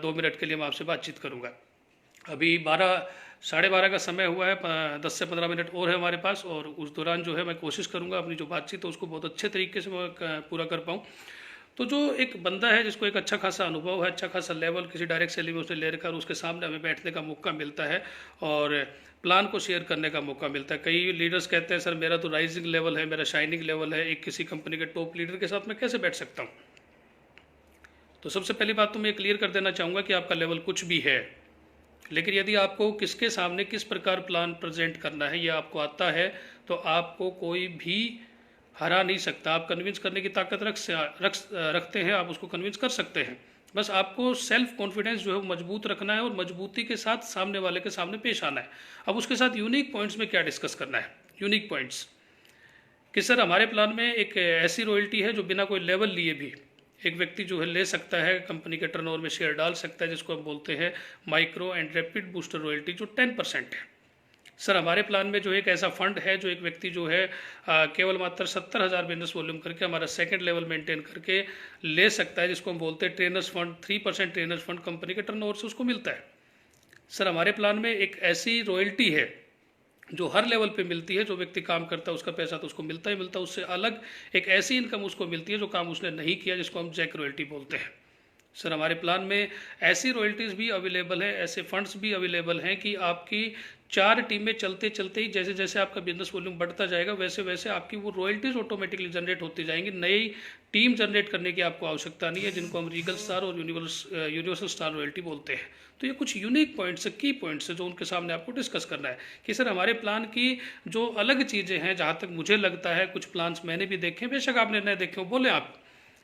2 मिनट के लिए मैं आपसे बातचीत करूँगा। अभी 12-12:30 का समय हुआ है, 10 से 15 मिनट और है हमारे पास, और उस दौरान जो है मैं कोशिश करूंगा अपनी जो बातचीत है उसको बहुत अच्छे तरीके से मैं पूरा कर पाऊँ। तो जो एक बंदा है जिसको एक अच्छा खासा अनुभव है, अच्छा खासा लेवल किसी डायरेक्ट सेलिंग में उसने ले रखा है, उसके सामने हमें बैठने का मौका मिलता है और प्लान को शेयर करने का मौका मिलता है। कई लीडर्स कहते हैं सर मेरा तो राइजिंग लेवल है, मेरा शाइनिंग लेवल है, एक किसी कंपनी के टॉप लीडर के साथ मैं कैसे बैठ सकता हूँ? तो सबसे पहली बात तो मैं क्लियर कर देना चाहूँगा कि आपका लेवल कुछ भी है, लेकिन यदि आपको किसके सामने किस प्रकार प्लान प्रेजेंट करना है ये आपको आता है तो आपको कोई भी हरा नहीं सकता। आप कन्विंस करने की ताकत रखते हैं, आप उसको कन्विंस कर सकते हैं। बस आपको सेल्फ कॉन्फिडेंस जो है वो मजबूत रखना है और मजबूती के साथ सामने वाले के सामने पेश आना है। अब उसके साथ यूनिक पॉइंट्स में क्या डिस्कस करना है? यूनिक पॉइंट्स कि सर हमारे प्लान में एक ऐसी रॉयल्टी है जो बिना कोई लेवल लिए भी एक व्यक्ति जो है ले सकता है, कंपनी के टर्नओवर में शेयर डाल सकता है, जिसको हम बोलते हैं micro and rapid booster royalty, जो 10% है। सर हमारे प्लान में जो एक ऐसा फंड है जो एक व्यक्ति जो है केवल मात्र 70,000 बिजनेस वॉल्यूम करके हमारा सेकंड लेवल मेंटेन करके ले सकता है, जिसको हम बोलते हैं trainers fund. 3% trainers fund company के टर्नओवर से उसको मिलता है। सर हमारे प्लान में एक ऐसी रॉयल्टी है जो हर लेवल पे मिलती है, जो व्यक्ति काम करता है उसका पैसा तो उसको मिलता ही मिलता है, उससे अलग एक ऐसी इनकम उसको मिलती है जो काम उसने नहीं किया, जिसको हम जैक रॉयल्टी बोलते हैं। सर हमारे प्लान में ऐसी रॉयल्टीज़ भी अवेलेबल है, ऐसे फंड्स भी अवेलेबल हैं कि आपकी 4 टीमें चलते चलते ही जैसे जैसे आपका बिजनेस वॉल्यूम बढ़ता जाएगा वैसे वैसे आपकी वो रॉयल्टीज़ ऑटोमेटिकली जनरेट होती जाएंगी। नई टीम जनरेट करने की आपको आवश्यकता नहीं है, जिनको हम रीगल स्टार और यूनिवर्सल स्टार रॉयल्टी बोलते हैं। तो ये कुछ यूनिक पॉइंट्स है, की पॉइंट्स है जो उनके सामने आपको डिस्कस करना है कि सर हमारे प्लान की जो अलग चीज़ें हैं, जहाँ तक मुझे लगता है कुछ प्लान्स मैंने भी देखे हैं, बेशक आपने नए देखे हो, बोले आप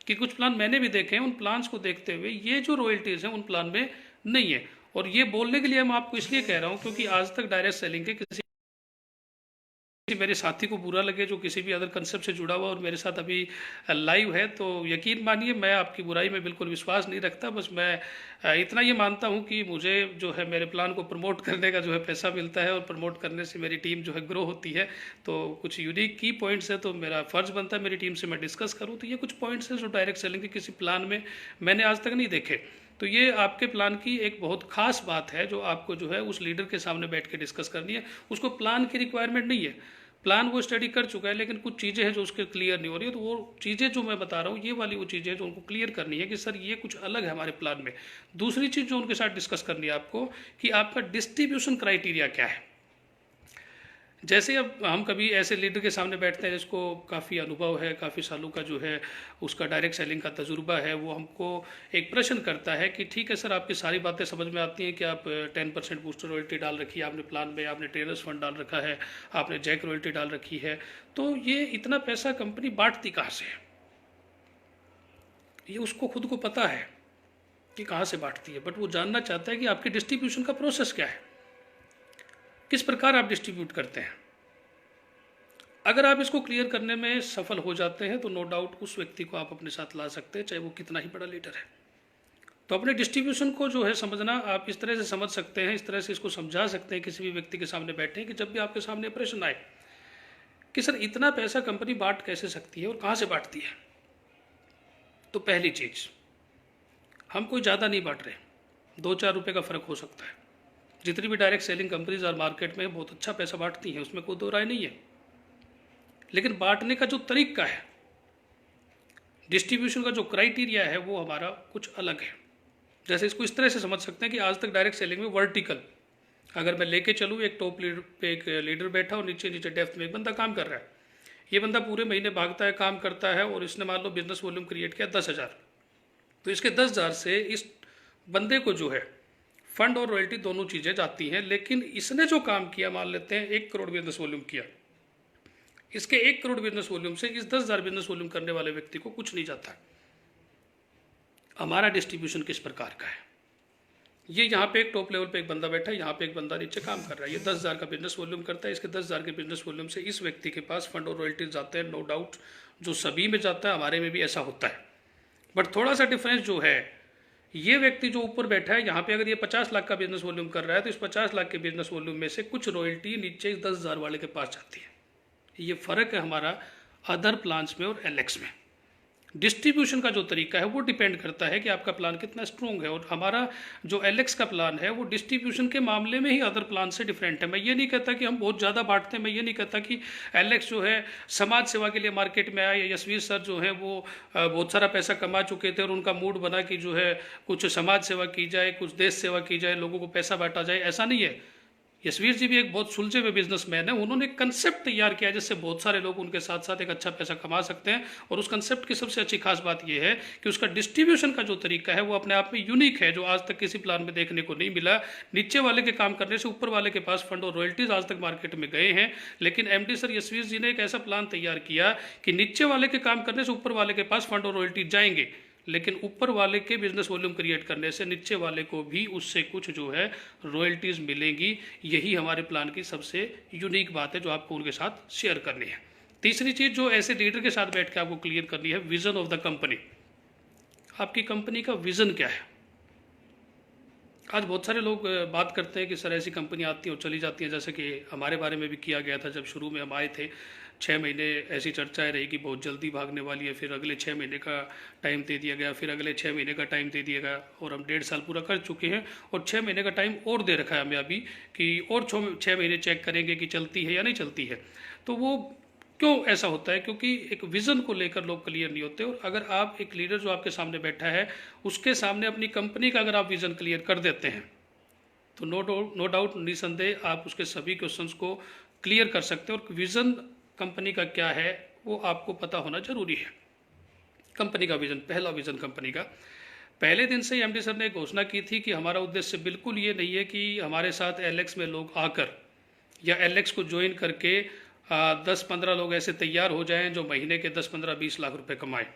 कि कुछ प्लान मैंने भी देखे हैं, उन प्लान्स को देखते हुए ये जो रॉयल्टीज़ हैं उन प्लान में नहीं है। और ये बोलने के लिए मैं आपको इसलिए कह रहा हूँ क्योंकि आज तक डायरेक्ट सेलिंग के किसी मेरे साथी को बुरा लगे जो किसी भी अदर कंसेप्ट से जुड़ा हुआ और मेरे साथ अभी लाइव है, तो यकीन मानिए मैं आपकी बुराई में बिल्कुल विश्वास नहीं रखता। बस मैं इतना ये मानता हूँ कि मुझे जो है मेरे प्लान को प्रमोट करने का जो है पैसा मिलता है और प्रमोट करने से मेरी टीम जो है ग्रो होती है। तो कुछ यूनिक की पॉइंट्स है तो मेरा फ़र्ज़ बनता है मेरी टीम से मैं डिस्कस करूँ। तो ये कुछ पॉइंट्स हैं जो डायरेक्ट सेलिंग के किसी प्लान में मैंने आज तक नहीं देखे। तो ये आपके प्लान की एक बहुत खास बात है जो आपको जो है उस लीडर के सामने बैठ के डिस्कस करनी है। उसको प्लान की रिक्वायरमेंट नहीं है, प्लान वो स्टडी कर चुका है, लेकिन कुछ चीज़ें हैं जो उसके क्लियर नहीं हो रही है। तो वो चीज़ें जो मैं बता रहा हूँ ये वाली वो चीज़ें हैं जो उनको क्लियर करनी है कि सर ये कुछ अलग है हमारे प्लान में। दूसरी चीज़ जो उनके साथ डिस्कस करनी है आपको कि आपका डिस्ट्रीब्यूशन क्राइटेरिया क्या है। जैसे अब हम कभी ऐसे लीडर के सामने बैठते हैं जिसको काफ़ी अनुभव है, काफ़ी सालों का जो है उसका डायरेक्ट सेलिंग का तजुर्बा है, वो हमको एक प्रश्न करता है कि ठीक है सर आपकी सारी बातें समझ में आती हैं कि आप 10% बूस्टर रॉयल्टी डाल रखी है आपने प्लान में, आपने ट्रेनर्स फंड डाल रखा है, आपने जैक रॉयल्टी डाल रखी है, तो ये इतना पैसा कंपनी बांटती कहाँ से है? ये उसको खुद को पता है कि कहाँ से बांटती है, बट वो जानना चाहता है कि आपके डिस्ट्रीब्यूशन का प्रोसेस क्या है, किस प्रकार आप डिस्ट्रीब्यूट करते हैं। अगर आप इसको क्लियर करने में सफल हो जाते हैं तो नो डाउट उस व्यक्ति को आप अपने साथ ला सकते हैं, चाहे वो कितना ही बड़ा लीडर है। तो अपने डिस्ट्रीब्यूशन को जो है समझना आप इस तरह से समझ सकते हैं, इस तरह से इसको समझा सकते हैं किसी भी व्यक्ति के सामने बैठे कि जब भी आपके सामने प्रश्न आए कि सर इतना पैसा कंपनी बांट कैसे सकती है और कहाँ से बांटती है, तो पहली चीज़ हम कोई ज़्यादा नहीं बांट रहे, 2-4 रुपये का फ़र्क हो सकता है। जितनी भी डायरेक्ट सेलिंग कंपनीज और मार्केट में बहुत अच्छा पैसा बांटती हैं, उसमें कोई दो राय नहीं है, लेकिन बांटने का जो तरीका है, डिस्ट्रीब्यूशन का जो क्राइटेरिया है वो हमारा कुछ अलग है। जैसे इसको इस तरह से समझ सकते हैं कि आज तक डायरेक्ट सेलिंग में वर्टिकल अगर मैं लेके चलूँ, एक टॉप लीडर पे एक लीडर बैठा और नीचे नीचे डेप्थ में एक बंदा काम कर रहा है, ये बंदा पूरे महीने भागता है, काम करता है और इसने मान लो बिजनेस वॉल्यूम क्रिएट किया 10,000, तो इसके 10,000 से इस बंदे को जो है फंड और रॉयल्टी दोनों चीज़ें जाती हैं, लेकिन इसने जो काम किया मान लेते हैं 1 करोड़ बिजनेस वॉल्यूम किया, इसके 1 करोड़ बिजनेस वॉल्यूम से इस 10,000 बिजनेस वॉल्यूम करने वाले व्यक्ति को कुछ नहीं जाता। हमारा डिस्ट्रीब्यूशन किस प्रकार का है, ये यहाँ पे एक टॉप लेवल पे एक बंदा बैठा है, यहाँ पे एक बंदा नीचे काम कर रहा है, ये 10,000 का बिजनेस वॉल्यूम करता है, इसके 10,000 के बिजनेस वॉल्यूम से इस व्यक्ति के पास फंड और रॉयल्टीज जाते हैं, नो डाउट जो सभी में जाता है, हमारे में भी ऐसा होता है। बट थोड़ा सा डिफरेंस जो है, ये व्यक्ति जो ऊपर बैठा है यहाँ पे अगर ये 50 लाख का बिजनेस वॉल्यूम कर रहा है तो इस 50 लाख के बिजनेस वॉल्यूम में से कुछ रॉयल्टी नीचे इस 10,000 वाले के पास जाती है। ये फ़र्क है हमारा अदर प्लान्स में और एलएक्स में। डिस्ट्रीब्यूशन का जो तरीका है वो डिपेंड करता है कि आपका प्लान कितना स्ट्रॉन्ग है, और हमारा जो एलएक्स का प्लान है वो डिस्ट्रीब्यूशन के मामले में ही अदर प्लान से डिफरेंट है। मैं ये नहीं कहता कि हम बहुत ज़्यादा बांटते हैं, मैं ये नहीं कहता कि एलएक्स जो है समाज सेवा के लिए मार्केट में आए, यशवीर सर जो है वो बहुत सारा पैसा कमा चुके थे और उनका मूड बना कि जो है कुछ समाज सेवा की जाए, कुछ देश सेवा की जाए, लोगों को पैसा बांटा जाए, ऐसा नहीं है। यशवीर जी भी एक बहुत सुलझे हुए बिजनेसमैन है, उन्होंने एक कंसेप्ट तैयार किया जिससे बहुत सारे लोग उनके साथ साथ एक अच्छा पैसा कमा सकते हैं, और उस कंसेप्ट की सबसे अच्छी खास बात यह है कि उसका डिस्ट्रीब्यूशन का जो तरीका है वो अपने आप में यूनिक है, जो आज तक किसी प्लान में देखने को नहीं मिला। नीचे वाले के काम करने से ऊपर वाले के पास फंड और रॉयल्टीज आज तक मार्केट में गए हैं, लेकिन एमडी सर यशवीर जी ने एक ऐसा प्लान तैयार किया कि नीचे वाले के काम करने से ऊपर वाले के पास फंड और रॉयल्टीज जाएंगे, लेकिन ऊपर वाले के बिजनेस वॉल्यूम क्रिएट करने से नीचे वाले को भी उससे कुछ जो है रॉयल्टीज मिलेंगी। यही हमारे प्लान की सबसे यूनिक बात है जो आपको उनके साथ शेयर करनी है। तीसरी चीज़ जो ऐसे लीडर के साथ बैठ के आपको क्लियर करनी है, विजन ऑफ द कंपनी। आपकी कंपनी का विजन क्या है। आज बहुत सारे लोग बात करते हैं कि सर ऐसी कंपनी आती है और चली जाती है, जैसे कि हमारे बारे में भी किया गया था जब शुरू में हम आए थे। 6 महीने ऐसी चर्चाएं रही कि बहुत जल्दी भागने वाली है, फिर अगले 6 महीने का टाइम दे दिया गया, फिर अगले 6 महीने का टाइम दे दिया गया, और हम 1.5 साल पूरा कर चुके हैं और 6 महीने का टाइम और दे रखा है हमें अभी कि और 6 महीने चेक करेंगे कि चलती है या नहीं चलती है। तो वो क्यों ऐसा होता है, क्योंकि एक विज़न को लेकर लोग क्लियर नहीं होते। और अगर आप एक लीडर जो आपके सामने बैठा है उसके सामने अपनी कंपनी का अगर आप विज़न क्लियर कर देते हैं तो नो डाउट निसंदेह आप उसके सभी क्वेश्चंस को क्लियर कर सकते हैं। और विज़न कंपनी का क्या है वो आपको पता होना जरूरी है। कंपनी का विज़न, पहला विज़न कंपनी का। पहले दिन से ही एमडी सर ने घोषणा की थी कि हमारा उद्देश्य बिल्कुल ये नहीं है कि हमारे साथ एलएक्स में लोग आकर या एलएक्स को ज्वाइन करके 10-15 लोग ऐसे तैयार हो जाएं जो महीने के 10-15-20 लाख रुपए कमाएं।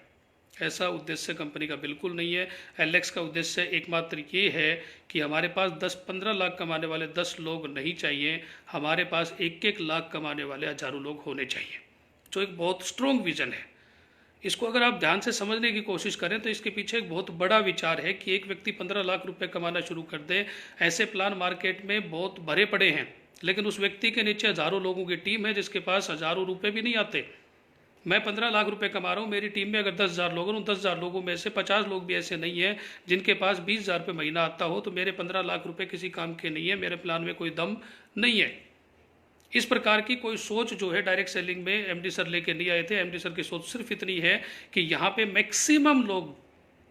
ऐसा उद्देश्य कंपनी का बिल्कुल नहीं है। एलएक्स का उद्देश्य एकमात्र ये है कि हमारे पास 10-15 लाख कमाने वाले 10 लोग नहीं चाहिए, हमारे पास 1-1 लाख कमाने वाले हज़ारों लोग होने चाहिए, जो एक बहुत स्ट्रॉन्ग विजन है। इसको अगर आप ध्यान से समझने की कोशिश करें तो इसके पीछे एक बहुत बड़ा विचार है कि एक व्यक्ति 15 लाख रुपए कमाना शुरू कर दे। ऐसे प्लान मार्केट में बहुत भरे पड़े हैं, लेकिन उस व्यक्ति के नीचे हज़ारों लोगों की टीम है जिसके पास हज़ारों रुपए भी नहीं आते। मैं 15 लाख रुपए कमा रहा हूँ, मेरी टीम में अगर 10,000 लोग हैं, उन 10,000 लोगों में से 50 लोग भी ऐसे नहीं हैं जिनके पास 20,000 रुपये महीना आता हो, तो मेरे 15 लाख रुपए किसी काम के नहीं है, मेरे प्लान में कोई दम नहीं है। इस प्रकार की कोई सोच जो है डायरेक्ट सेलिंग में एमडी सर लेके नहीं आए थे। एमडी सर की सोच सिर्फ इतनी है कि यहाँ पे मैक्सिमम लोग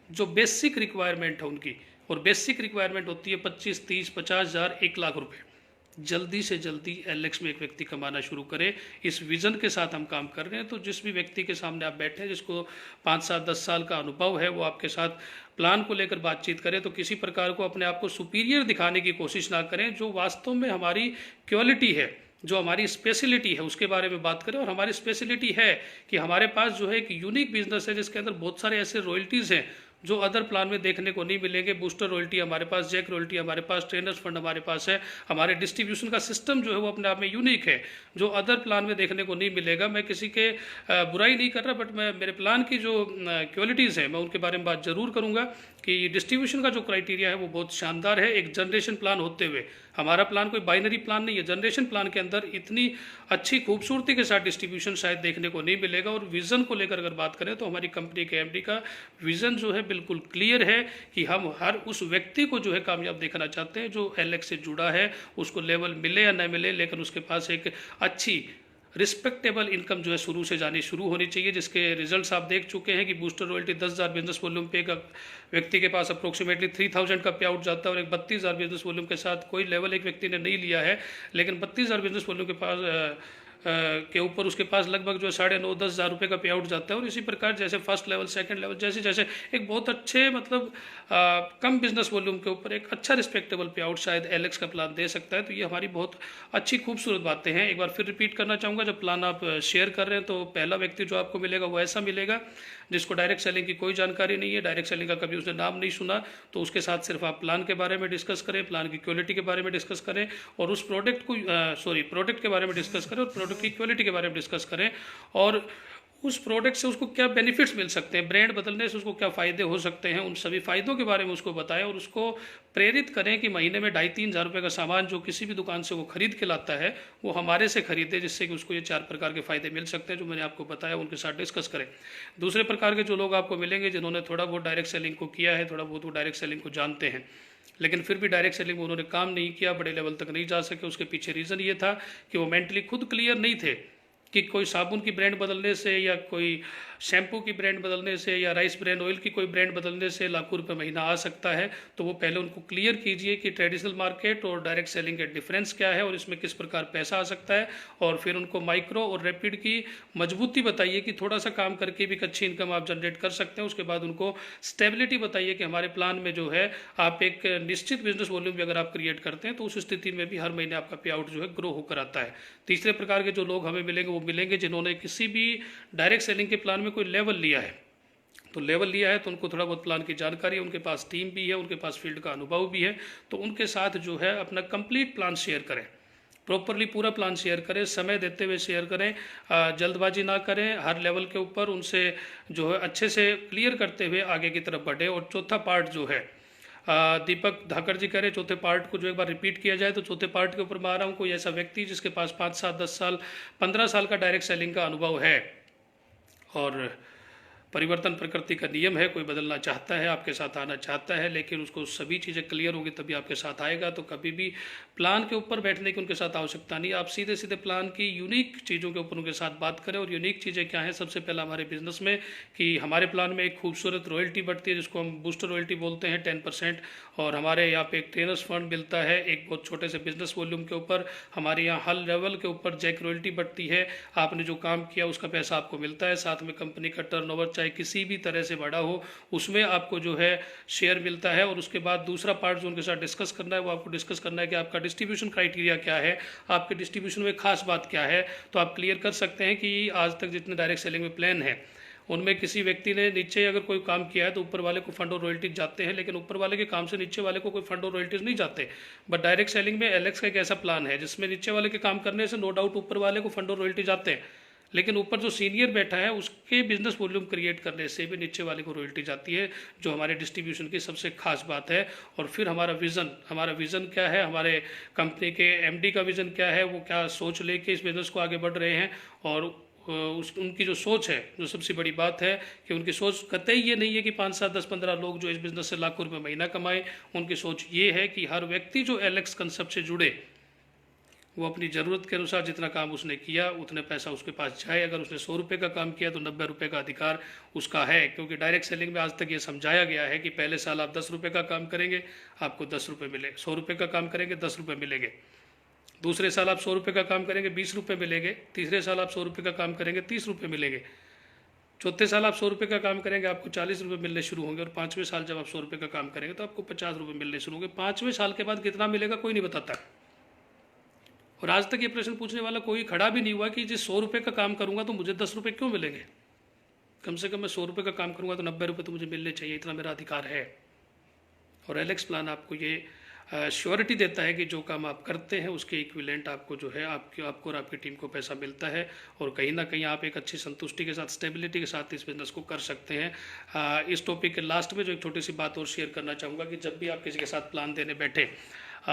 जो बेसिक रिक्वायरमेंट है उनकी, और बेसिक रिक्वायरमेंट होती है 25, 30, 50,000, 1 लाख रुपए, जल्दी से जल्दी एलएक्स में एक व्यक्ति कमाना शुरू करे। इस विज़न के साथ हम काम कर रहे हैं। तो जिस भी व्यक्ति के सामने आप बैठे हैं जिसको 5 साल 10 साल का अनुभव है, वो आपके साथ प्लान को लेकर बातचीत करें, तो किसी प्रकार को अपने आप को सुपीरियर दिखाने की कोशिश ना करें। जो वास्तव में हमारी क्वालिटी है, जो हमारी स्पेशलिटी है, उसके बारे में बात करें। और हमारी स्पेशलिटी है कि हमारे पास जो है एक यूनिक बिजनेस है जिसके अंदर बहुत सारे ऐसे रॉयल्टीज़ हैं जो अदर प्लान में देखने को नहीं मिलेंगे। बूस्टर रॉयल्टी हमारे पास, जैक रॉयल्टी हमारे पास, ट्रेनर्स फंड हमारे पास है। हमारे डिस्ट्रीब्यूशन का सिस्टम जो है वो अपने आप में यूनिक है, जो अदर प्लान में देखने को नहीं मिलेगा। मैं किसी के बुराई नहीं कर रहा, बट मैं मेरे प्लान की जो क्वालिटीज़ हैं मैं उनके बारे में बात जरूर करूँगा कि डिस्ट्रीब्यूशन का जो क्राइटेरिया है वो बहुत शानदार है। एक जनरेशन प्लान होते हुए हमारा प्लान कोई बाइनरी प्लान नहीं है, जनरेशन प्लान के अंदर इतनी अच्छी खूबसूरती के साथ डिस्ट्रीब्यूशन शायद देखने को नहीं मिलेगा। और विज़न को लेकर अगर बात करें तो हमारी कंपनी के एमडी का विज़न जो है बिल्कुल क्लियर है कि हम हर उस व्यक्ति को जो है कामयाब देखना चाहते हैं जो एलएक्स से जुड़ा है। उसको लेवल मिले या न मिले, लेकिन उसके पास एक अच्छी रिस्पेक्टेबल इनकम जो है शुरू से जानी शुरू होनी चाहिए, जिसके रिजल्ट्स आप देख चुके हैं कि बूस्टर रॉयल्टी 10,000 बिजनेस वॉल्यूम पे का व्यक्ति के पास अप्रोक्सीमेटली 3,000 का पे आउट जाता है, और एक 32,000 बिजनेस वॉल्यूम के साथ कोई लेवल एक व्यक्ति ने नहीं लिया है, लेकिन 32,000 बिजनेस वॉल्यूम के पास के ऊपर उसके पास लगभग जो है 9,500-10,000 रुपये का पे आउट जाता है। और इसी प्रकार जैसे फर्स्ट लेवल, सेकंड लेवल, जैसे जैसे एक बहुत अच्छे मतलब कम बिजनेस वॉल्यूम के ऊपर एक अच्छा रिस्पेक्टेबल पे आउट शायद एलएक्स का प्लान दे सकता है। तो ये हमारी बहुत अच्छी खूबसूरत बातें हैं। एक बार फिर रिपीट करना चाहूँगा, जब प्लान आप शेयर कर रहे हैं तो पहला व्यक्ति जो आपको मिलेगा वो ऐसा मिलेगा जिसको डायरेक्ट सेलिंग की कोई जानकारी नहीं है, डायरेक्ट सेलिंग का कभी उसने नाम नहीं सुना। तो उसके साथ सिर्फ आप प्लान के बारे में डिस्कस करें, प्लान की क्वालिटी के बारे में डिस्कस करें, और उस प्रोडक्ट के बारे में डिस्कस करें, और प्रोडक्ट की क्वालिटी के बारे में डिस्कस करें, और उस प्रोडक्ट से उसको क्या बेनिफिट्स मिल सकते हैं, ब्रांड बदलने से उसको क्या फ़ायदे हो सकते हैं, उन सभी फ़ायदों के बारे में उसको बताएं। और उसको प्रेरित करें कि महीने में 2,5-3 हज़ार रुपये का सामान जो किसी भी दुकान से वो खरीद के लाता है वो हमारे से खरीदे, जिससे कि उसको ये 4 प्रकार के फ़ायदे मिल सकते हैं जो मैंने आपको बताया, उनके साथ डिस्कस करें। दूसरे प्रकार के जो लोग आपको मिलेंगे जिन्होंने थोड़ा बहुत डायरेक्ट सेलिंग को किया है, थोड़ा बहुत वो डायरेक्ट सेलिंग को जानते हैं, लेकिन फिर भी डायरेक्ट सेलिंग में उन्होंने काम नहीं किया, बड़े लेवल तक नहीं जा सके। उसके पीछे रीज़न ये था कि वो मेंटली खुद क्लियर नहीं थे कि कोई साबुन की ब्रांड बदलने से, या कोई शैम्पू की ब्रांड बदलने से, या राइस ब्रांड ऑयल की कोई ब्रांड बदलने से लाखों रुपए महीना आ सकता है। तो वो पहले उनको क्लियर कीजिए कि ट्रेडिशनल मार्केट और डायरेक्ट सेलिंग के डिफरेंस क्या है और इसमें किस प्रकार पैसा आ सकता है। और फिर उनको माइक्रो और रैपिड की मजबूती बताइए कि थोड़ा सा काम करके भी एक अच्छी इनकम आप जनरेट कर सकते हैं। उसके बाद उनको स्टेबिलिटी बताइए कि हमारे प्लान में जो है आप एक निश्चित बिजनेस वॉल्यूम भी अगर आप क्रिएट करते हैं तो उस स्थिति में भी हर महीने आपका पे आउट जो है ग्रो होकर आता है। तीसरे प्रकार के जो लोग हमें मिलेंगे वो मिलेंगे जिन्होंने किसी भी डायरेक्ट सेलिंग के प्लान में कोई लेवल लिया है। तो लेवल लिया है तो उनको थोड़ा बहुत प्लान की जानकारी है, उनके पास टीम भी है, उनके पास फील्ड का अनुभव भी है। तो उनके साथ जो है अपना कंप्लीट प्लान शेयर करें, प्रॉपरली पूरा प्लान शेयर करें, समय देते हुए शेयर करें, जल्दबाजी ना करें। हर लेवल के ऊपर उनसे जो है अच्छे से क्लियर करते हुए आगे की तरफ बढ़े। और चौथा पार्ट जो है दीपक धाकर जी कह रहे चौथे पार्ट को जो एक बार रिपीट किया जाए, तो चौथे पार्ट के ऊपर मैं आ रहा हूँ। कोई ऐसा व्यक्ति जिसके पास 5 साल 10 साल 15 साल का डायरेक्ट सेलिंग का अनुभव है, और परिवर्तन प्रकृति का नियम है, कोई बदलना चाहता है, आपके साथ आना चाहता है, लेकिन उसको सभी चीज़ें क्लियर होगी तभी आपके साथ आएगा। तो कभी भी प्लान के ऊपर बैठने की उनके साथ आवश्यकता नहीं, आप सीधे सीधे प्लान की यूनिक चीज़ों के ऊपर उनके साथ बात करें। और यूनिक चीज़ें क्या हैं, सबसे पहला हमारे बिजनेस में कि हमारे प्लान में एक खूबसूरत रॉयल्टी बढ़ती है जिसको हम बूस्टर रॉयल्टी बोलते हैं 10%, और हमारे यहाँ पे एक ट्रेनर्स फंड मिलता है एक बहुत छोटे से बिजनेस वॉल्यूम के ऊपर। हमारे यहाँ हर लेवल के ऊपर जैक रॉयल्टी बढ़ती है, आपने जो काम किया उसका पैसा आपको मिलता है। साथ में कंपनी का टर्नओवर चाहे चाहे किसी भी तरह से बड़ा हो, उसमें आपको जो है शेयर मिलता है। और उसके बाद दूसरा पार्ट जो उनके साथ डिस्कस करना है वो आपको डिस्कस करना है कि आपका डिस्ट्रीब्यूशन क्राइटेरिया क्या है, आपके डिस्ट्रीब्यूशन में खास बात क्या है। तो आप क्लियर कर सकते हैं कि आज तक जितने डायरेक्ट सेलिंग में प्लान है उनमें किसी व्यक्ति ने नीचे अगर कोई काम किया है तो ऊपर वाले को फंड और रॉयल्टीज जाते हैं, लेकिन ऊपर वाले के काम से नीचे वाले को कोई फंड और रॉयल्टीज नहीं जाते। बट डायरेक्ट सेलिंग में एलेक्स का एक ऐसा प्लान है जिसमें नीचे वाले के काम करने से नो डाउट ऊपर वाले को फंड और रॉयल्टी जाते हैं, लेकिन ऊपर जो सीनियर बैठा है उसके बिजनेस वॉल्यूम क्रिएट करने से भी नीचे वाले को रॉयल्टी जाती है, जो हमारे डिस्ट्रीब्यूशन की सबसे खास बात है। और फिर हमारा विज़न क्या है, हमारे कंपनी के एमडी का विज़न क्या है, वो क्या सोच लेके इस बिज़नेस को आगे बढ़ रहे हैं। और उनकी जो सोच है, जो सबसे बड़ी बात है कि उनकी सोच कतई ये नहीं है कि 5, 7, 10, 15 लोग जो इस बिज़नेस से लाखों रुपए महीना कमाएं। उनकी सोच ये है कि हर व्यक्ति जो एलेक्स कंसेप्ट से जुड़े वो अपनी ज़रूरत के अनुसार जितना काम उसने किया उतने पैसा उसके पास जाए। अगर उसने 100 रुपये का काम किया तो 90 रुपये का अधिकार उसका है, क्योंकि डायरेक्ट सेलिंग में आज तक ये समझाया गया है कि पहले साल आप 10 रुपये का काम करेंगे आपको 10 रुपये मिले, 100 रुपये का काम करेंगे 10 रुपये मिलेंगे, दूसरे साल आप 100 रुपये का काम करेंगे 20 रुपये मिलेंगे, तीसरे साल आप 100 रुपये का काम करेंगे 30 रुपये मिलेंगे, चौथे साल आप 100 रुपये का काम करेंगे आपको 40 रुपये मिलने शुरू होंगे, और पाँचवें साल जब आप 100 रुपये का काम करेंगे तो आपको 50 रुपये मिलने शुरू होंगे। पाँचवें साल के बाद कितना मिलेगा कोई नहीं बताता। और आज तक ये प्रश्न पूछने वाला कोई खड़ा भी नहीं हुआ कि जिस 100 रुपये का काम करूंगा तो मुझे 10 रुपये क्यों मिलेंगे। कम से कम मैं 100 रुपये का काम करूंगा तो 90 रुपये तो मुझे मिलने चाहिए, इतना मेरा अधिकार है। और एलेक्स प्लान आपको ये श्योरिटी देता है कि जो काम आप करते हैं उसके इक्विवेलेंट आपको जो है आपको और आपकी टीम को पैसा मिलता है, और कहीं ना कहीं आप एक अच्छी संतुष्टि के साथ, स्टेबिलिटी के साथ इस बिज़नेस को कर सकते हैं। इस टॉपिक के लास्ट में जो एक छोटी सी बात और शेयर करना चाहूँगा कि जब भी आप किसी के साथ प्लान देने बैठे,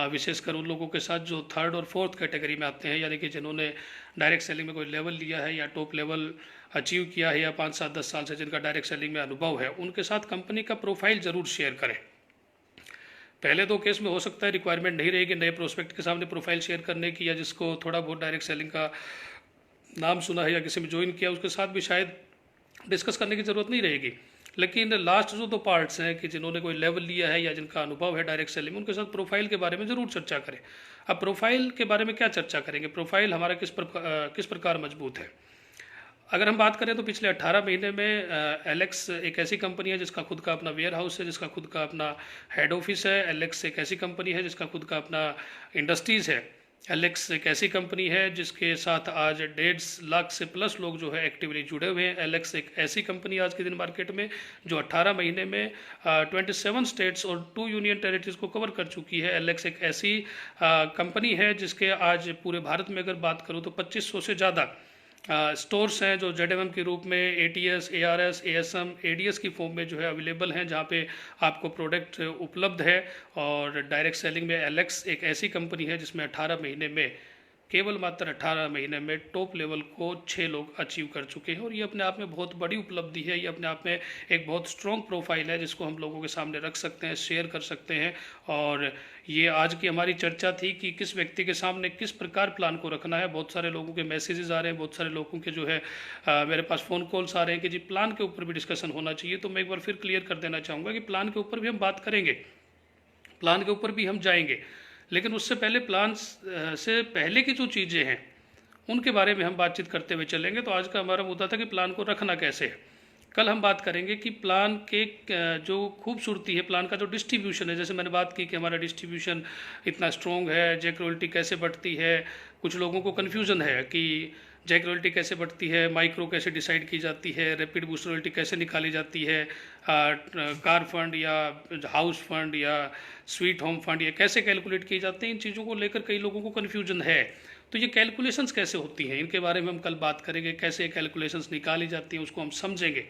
विशेषकर उन लोगों के साथ जो 3rd और 4th कैटेगरी में आते हैं, यानी कि जिन्होंने डायरेक्ट सेलिंग में कोई लेवल लिया है या टॉप लेवल अचीव किया है या 5, 7, 10 साल से जिनका डायरेक्ट सेलिंग में अनुभव है, उनके साथ कंपनी का प्रोफाइल ज़रूर शेयर करें। पहले 2 केस में हो सकता है रिक्वायरमेंट नहीं रहेगी नए प्रोस्पेक्ट के सामने प्रोफाइल शेयर करने की, या जिसको थोड़ा बहुत डायरेक्ट सेलिंग का नाम सुना है या किसी में ज्वाइन किया उसके साथ भी शायद डिस्कस करने की ज़रूरत नहीं रहेगी। लेकिन लास्ट जो 2 पार्ट्स हैं कि जिन्होंने कोई लेवल लिया है या जिनका अनुभव है डायरेक्ट सेलिंग में, उनके साथ प्रोफाइल के बारे में ज़रूर चर्चा करें। अब प्रोफाइल के बारे में क्या चर्चा करेंगे, प्रोफाइल हमारा किस प्रकार मजबूत है। अगर हम बात करें तो पिछले 18 महीने में एलेक्स एक ऐसी कंपनी है जिसका खुद का अपना वेयर हाउस है, जिसका खुद का अपना हेड ऑफिस है। एलेक्स एक ऐसी कंपनी है जिसका खुद का अपना इंडस्ट्रीज़ है। एलेक्स एक ऐसी कंपनी है जिसके साथ आज 1.5 लाख से प्लस लोग जो है एक्टिवली जुड़े हुए हैं। एलेक्स एक ऐसी कंपनी आज के दिन मार्केट में जो 18 महीने में 27 स्टेट्स और 2 यूनियन टेरिटरीज को कवर कर चुकी है। एलेक्स एक ऐसी कंपनी है जिसके आज पूरे भारत में अगर बात करूँ तो 2500 से ज़्यादा स्टोर्स हैं जो ZMM के रूप में ATS, ARS, ASM, ADS की फॉर्म में जो है अवेलेबल हैं, जहां पे आपको प्रोडक्ट उपलब्ध है। और डायरेक्ट सेलिंग में एलेक्स एक ऐसी कंपनी है जिसमें 18 महीने में, केवल मात्र 18 महीने में टॉप लेवल को 6 लोग अचीव कर चुके हैं। और ये अपने आप में बहुत बड़ी उपलब्धि है, ये अपने आप में एक बहुत स्ट्रॉन्ग प्रोफाइल है जिसको हम लोगों के सामने रख सकते हैं, शेयर कर सकते हैं। और ये आज की हमारी चर्चा थी कि किस व्यक्ति के सामने किस प्रकार प्लान को रखना है। बहुत सारे लोगों के मैसेजेस आ रहे हैं, बहुत सारे लोगों के जो है मेरे पास फ़ोन कॉल्स आ रहे हैं कि जी प्लान के ऊपर भी डिस्कशन होना चाहिए। तो मैं एक बार फिर क्लियर कर देना चाहूँगा कि प्लान के ऊपर भी हम बात करेंगे, प्लान के ऊपर भी हम जाएंगे, लेकिन उससे पहले प्लान से पहले की जो चीज़ें हैं उनके बारे में हम बातचीत करते हुए चलेंगे। तो आज का हमारा मुद्दा था कि प्लान को रखना कैसे है। कल हम बात करेंगे कि प्लान के जो खूबसूरती है, प्लान का जो डिस्ट्रीब्यूशन है, जैसे मैंने बात की कि हमारा डिस्ट्रीब्यूशन इतना स्ट्रॉन्ग है, जैक रॉयल्टी कैसे बढ़ती है। कुछ लोगों को कन्फ्यूज़न है कि जैक रॉयल्टी कैसे बढ़ती है, माइक्रो कैसे डिसाइड की जाती है, रैपिड बूस्ट रॉयल्टी कैसे निकाली जाती है, कार फंड या हाउस फंड या स्वीट होम फंड ये कैसे कैलकुलेट किए जाते हैं। इन चीज़ों को लेकर कई लोगों को कन्फ्यूजन है। तो ये कैलकुलेशंस कैसे होती हैं, इनके बारे में हम कल बात करेंगे। कैसे कैलकुलेशंस निकाली जाती हैं उसको हम समझेंगे।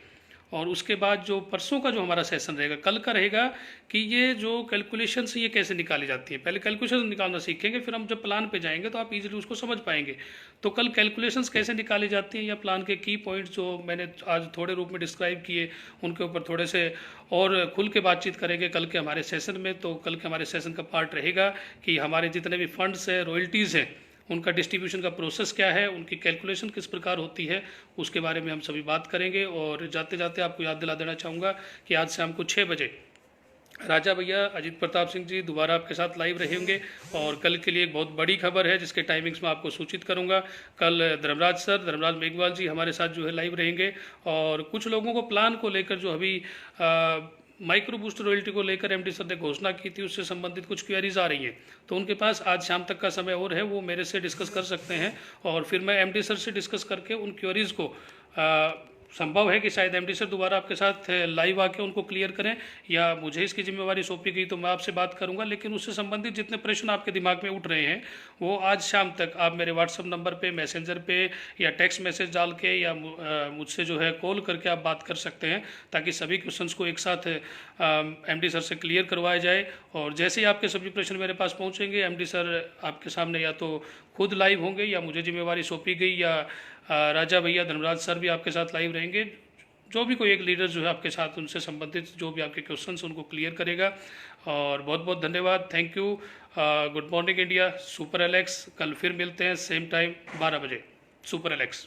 और उसके बाद जो परसों का जो हमारा सेशन रहेगा, कल का रहेगा कि ये जो कैलकुलेशंस ये कैसे निकाली जाती है। पहले कैलकुलेशन निकालना सीखेंगे, फिर हम जब प्लान पे जाएंगे तो आप इजीली उसको समझ पाएंगे। तो कल कैलकुलेशंस कैसे निकाली जाती हैं या प्लान के की पॉइंट्स जो मैंने आज थोड़े रूप में डिस्क्राइब किए, उनके ऊपर थोड़े से और खुल के बातचीत करेंगे कल के हमारे सेशन में। तो कल के हमारे सेशन का पार्ट रहेगा कि हमारे जितने भी फंड्स हैं, रॉयल्टीज़ हैं, उनका डिस्ट्रीब्यूशन का प्रोसेस क्या है, उनकी कैलकुलेशन किस प्रकार होती है, उसके बारे में हम सभी बात करेंगे। और जाते जाते आपको याद दिला देना चाहूँगा कि आज शाम को 6 बजे राजा भैया अजीत प्रताप सिंह जी दोबारा आपके साथ लाइव रहेंगे। और कल के लिए एक बहुत बड़ी खबर है जिसके टाइमिंग्स मैं आपको सूचित करूंगा। कल धर्मराज मेघवाल जी हमारे साथ जो है लाइव रहेंगे। और कुछ लोगों को प्लान को लेकर जो अभी माइक्रो बूस्टर रॉयल्टी को लेकर एमडी सर ने घोषणा की थी, उससे संबंधित कुछ क्वेरीज आ रही हैं, तो उनके पास आज शाम तक का समय और है, वो मेरे से डिस्कस कर सकते हैं। और फिर मैं एमडी सर से डिस्कस करके उन क्वेरीज को संभव है कि शायद एमडी सर दोबारा आपके साथ लाइव आके उनको क्लियर करें, या मुझे इसकी जिम्मेवारी सौंपी गई तो मैं आपसे बात करूंगा। लेकिन उससे संबंधित जितने प्रश्न आपके दिमाग में उठ रहे हैं वो आज शाम तक आप मेरे व्हाट्सअप नंबर पे, मैसेंजर पे या टेक्स्ट मैसेज डाल के या मुझसे जो है कॉल करके आप बात कर सकते हैं, ताकि सभी क्वेश्चंस को एक साथ एमडी सर से क्लियर करवाया जाए। और जैसे ही आपके सभी प्रश्न मेरे पास पहुंचेंगे, एमडी सर आपके सामने या तो खुद लाइव होंगे या मुझे जिम्मेवारी सौंपी गई, या राजा भैया धर्मराज सर भी आपके साथ लाइव रहेंगे। जो भी कोई एक लीडर जो है आपके साथ उनसे संबंधित जो भी आपके क्वेश्चंस उनको क्लियर करेगा। और बहुत बहुत धन्यवाद, thank you. Good morning India, super Alex. कल फिर मिलते हैं सेम टाइम 12 बजे, सुपर एलेक्स।